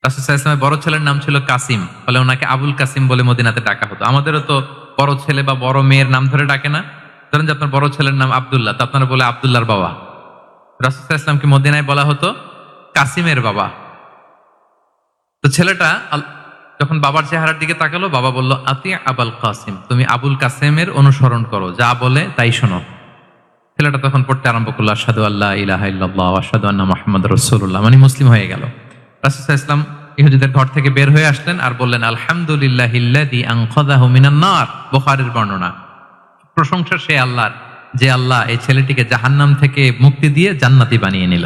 রাসূল সাল্লাল্লাহু আলাইহি ওয়াসাল্লামের বড় ছেলের নাম ছিল কাসিম, ফলে ওনাকে আবুল কাসিম বলে মদিনাতে ডাকা হতো। আমাদেরও তো বড় ছেলে বা বড় মেয়ের নাম ধরে ডাকে না? ধরেন যে আপনার বড় ছেলের নাম আব্দুল্লাহ, তো আপনারা বলে আব্দুল্লাহর বাবা। রাসূল সাল্লাল্লাহু আলাইহি ওয়াসাল্লামকে মদিনায় বলা হতো কাসিমের বাবা। তো ছেলেটা যখন বাবার চেহারার দিকে তাকালো, বাবা বলল আতি আবুল কাসিম, তুমি আবুল কাসিমের অনুসরণ করো, যা বলে তাই শোনো। ছেলেটা তখন পড়তে আরম্ভ করলো আশহাদু আল্লা ইলাহা ইল্লাল্লাহ ওয়া আশহাদু আন্না মুহাম্মাদুর রাসূলুল্লাহ, মানে মুসলিম হয়ে গেল। রাসূল সাল্লাল্লাহু আলাইহি ওয়াসাল্লাম ইহুদিদের ঘর থেকে বের হয়ে আসলেন আর বললেন আলহামদুলিল্লাহিল্লাযী আনকাযাহু মিনান নার, বুখারীর বর্ণনা। প্রশংসা সে আল্লাহর, যে আল্লাহ এই ছেলেটিকে জাহান্নাম থেকে মুক্তি দিয়ে জান্নাতি বানিয়ে নিল।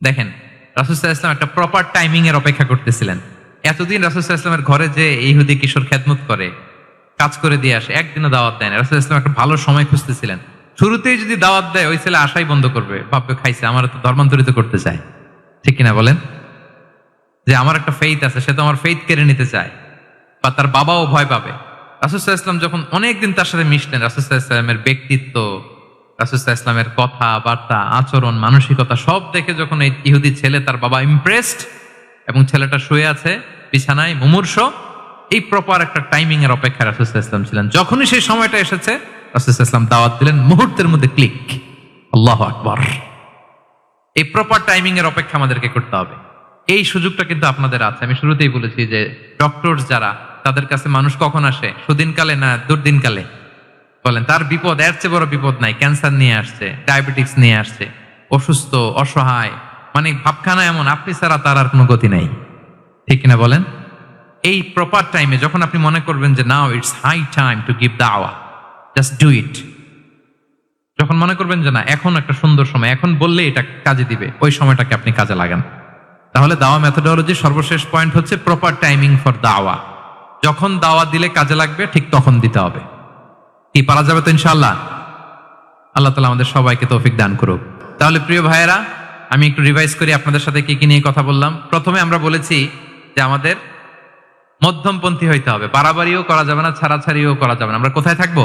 দেখেন, রাসূল সাল্লাল্লাহু আলাইহি ওয়াসাল্লাম একটা প্রপার টাইমিং এর অপেক্ষা করতেছিলেন। এতদিন রাসূল সাল্লাল্লাহু আলাইহি ওয়াসাল্লামের ঘরে যে ইহুদি কিশোর খেদমত করে, কাজ করে দিয়ে আসে, একদিনও দাওয়াত দেয় না। রাসূল সাল্লাল্লাহু আলাইহি ওয়াসাল্লাম একটা ভালো সময় খুঁজতেছিলেন। শুরুতেই যদি দাওয়াত দেয়, ওই ছেলে আশাই বন্ধ করবে, ভাববে খাইছে, আমার তো ধর্মান্তরিত করতে চায়। ঠিক কিনা বলেন? যে আমার একটা ফেইথ আছে, সে তো আমার ফেইথ কেড়ে নিতে চায়, বা তার বাবাও ভয় পাবে। রাসূল সাল্লাল্লাহু আলাইহি ওয়াসাল্লাম যখন অনেকদিন তার সাথে মিশলেন, রাসূল সাল্লাল্লাহু আলাইহি ওয়াসাল্লামের ব্যক্তিত্ব, রাসূল সাল্লাল্লাহু আলাইহি ওয়াসাল্লামের কথাবার্তা, আচরণ, মানসিকতা সব দেখে যখন এই ইহুদি ছেলে, তার বাবা ইমপ্রেসড, এবং ছেলেটা শুয়ে আছে বিছানায় মুমূর্ষ, এই প্রপার একটা টাইমিং এর অপেক্ষায় রাসূল সাল্লাল্লাহু আলাইহি ওয়াসাল্লাম ছিলেন। যখনই সেই সময়টা এসেছে, রাসূল সাল্লাল্লাহু আলাইহি ওয়াসাল্লাম দাওয়াত দিলেন, মুহূর্তের মধ্যে ক্লিক। আল্লাহু আকবার। এই প্রপার টাইমিং এর অপেক্ষা আমাদেরকে করতে হবে। এই সুযোগটা কিন্তু আপনাদের আছে। আমি শুরুতেই বলেছি যে ডক্টর যারা, তাদের কাছে মানুষ কখন আসে? সুদিনকালে না দুর্দিনকালে? বলেন, তার বিপদ, এর চেয়ে বড় বিপদ নাই। ক্যান্সার নিয়ে আসছে, ডায়াবেটিক্স নিয়ে আসছে, অসুস্থ, অসহায়, মানে ভাবখানা এমন, আপনি ছাড়া তার আর কোনো গতি নাই। ঠিক কিনা বলেন? এই প্রপার টাইমে যখন আপনি মনে করবেন যে now it's high time to give দাওয়া, জাস্ট ডু ইট। যখন মনে করবেন যে না, এখন একটা সুন্দর সময়, এখন বললে এটা কাজে দিবে, ওই সময়টাকে আপনি কাজে লাগান। তাহলে দাওয়া মেথোডোলজির সর্বশেষ পয়েন্ট হচ্ছে প্রপার টাইমিং ফর দাওয়া। যখন দাওয়া দিলে কাজে লাগবে, ঠিক তখন দিতে হবে। কি পারা যাবে তো ইনশাআল্লাহ? আল্লাহ তাআলা আমাদের সবাইকে তৌফিক দান করুক। তাহলে প্রিয় ভাইয়েরা, আমি একটু রিভাইজ করি আপনাদের সাথে কি কি নিয়ে কথা বললাম। প্রথমে আমরা বলেছি যে আমাদের মধ্যমপন্থী হইতে হবে, বাড়াবাড়িও করা যাবে না, ছাড়াছাড়িও করা যাবে না। আমরা কোথায় থাকবো?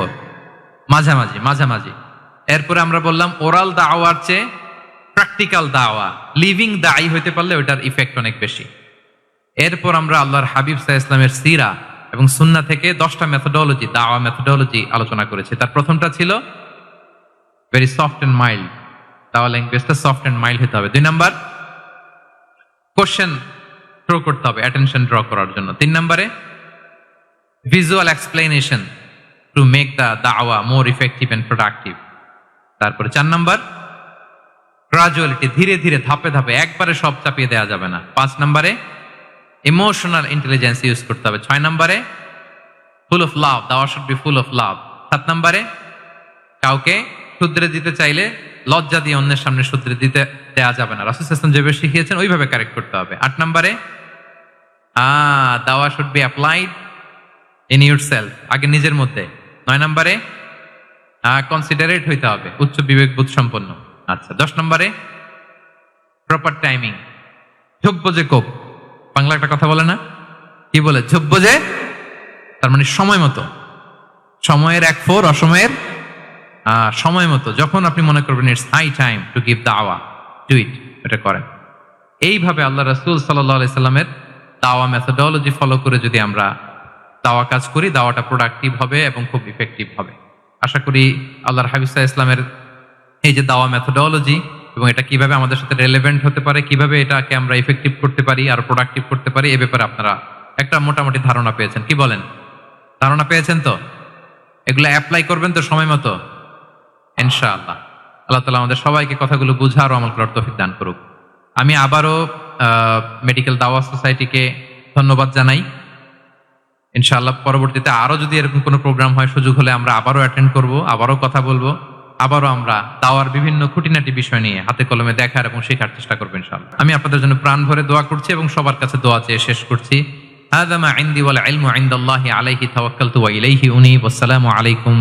মাঝামাঝি, মাঝামাঝি। এরপরে আমরা বললাম ওরাল দাওয়ার চেয়ে প্র্যাকটিক্যাল দাওয়া, লিভিং দায়ী হইতে পারলে ওটার ইফেক্ট অনেক বেশি। এরপর আমরা আল্লাহর হাবিব সাল্লাল্লাহু আলাইহি ওয়াসাল্লামের সিরা এবং সুন্নাহ থেকে 10টা মেথোডোলজি, দাওয়া মেথোডোলজি আলোচনা করেছি। তার প্রথমটা ছিল ভেরি সফট এন্ড মাইল্ড, দাওয়া ল্যাঙ্গুয়েজটা সফট এন্ড মাইল্ড হতে হবে। 2 নাম্বার, কোশ্চেন থ্রো করতে হবে অ্যাটেনশন ড্র করার জন্য। 3 নম্বরে, visual explanation to make the দাওয়া মোর ইফেক্টিভ এন্ড প্রোডাক্টিভ। তারপরে 4 নাম্বার, গ্রাজুয়ালিটি, ধীরে ধীরে, ধাপে ধাপে, একবারে সব চাপিয়ে দেওয়া যাবে না। 5 নম্বরে, ইমোশনাল ইন্টেলিজেন্স ইউজ করতে হবে। 6 নম্বরে, ফুল অফ লাভ, দাওয়া should be full of love. 7 নম্বরে, কাউকে শুধরে দিতে চাইলে লজ্জা দিয়ে অন্যের সামনে শুধরে দিতে দেওয়া যাবে না, রাসূল সাল্লাল্লাহু আলাইহি ওয়াসাল্লাম যেভাবে শিখিয়েছেন ওইভাবে কারেক্ট করতে হবে। 8 নম্বরে, দাওয়া should be applied in yourself, আগে নিজের মধ্যে। 9 নম্বরে, কনসিডারেট হইতে হবে, উচ্চ বিবেক বোধ সম্পন্ন। আচ্ছা, 10 নম্বরে, প্রপার টাইমিং, ঝোপ যে কোপ, বাংলা একটা কথা বলে না, কি বলে? ঝোপ যে, তার মানে সময় মতো, সময়ের 1/4, অসময়ের সময় মতো। যখন আপনি মনে করবেন it's high time to give দাওয়া, ডু ইট, এটা করেন। এইভাবে আল্লাহ রাসূল সাল্লাল্লাহু আলাইহি সাল্লামের দাওয়া মেথোডোলজি ফলো করে যদি আমরা দাওয়া কাজ করি, দাওয়াটা প্রোডাক্টিভ হবে এবং খুব ইফেক্টিভ হবে। আশা করি আল্লাহর হাবিব সাল্লাল্লাহু আলাইহি সাল্লামের এই যে দাওয়া মেথোডোলজি, এবং এটা কিভাবে আমাদের সাথে রেলেভেন্ট হতে পারে, কিভাবে এটাকে আমরা ইফেক্টিভ করতে পারি আর প্রোডাক্টিভ করতে পারি, এ ব্যাপারে আপনারা একটা মোটামুটি ধারণা পেয়েছেন। কি বলেন, ধারণা পেয়েছেন তো? এগুলো অ্যাপ্লাই করবেন তো সময় মতো ইনশাআল্লাহ। আল্লাহ তাআলা আমাদের সবাইকে কথাগুলো বুঝার ও আমল করার তৌফিক দান করুক। আমি আবারও মেডিকেল দাওয়াত সোসাইটিকে ধন্যবাদ জানাই। ইনশাআল্লাহ পরবর্তীতে আরো যদি এরকম কোনো প্রোগ্রাম হয়, সুযোগ হলে আমরা আবারও অ্যাটেন্ড করব, আবারও কথা বলবো, আবারও আমরা দাওয়ার বিভিন্ন খুঁটিনাটি বিষয় নিয়ে হাতে কলমে দেখার এবং শেখার চেষ্টা করবো ইনশাআল্লাহ। আমি আপনাদের জন্য প্রাণ ভরে দোয়া করছি এবং সবার কাছে দোয়া চেয়ে শেষ করছি। হাযা মা ইনদি ওয়াল ইলমু ইনদাল্লাহি আলাইহি তাওয়াক্কালতু ওয়া ইলাইহি উনীব। আসসালামু আলাইকুম।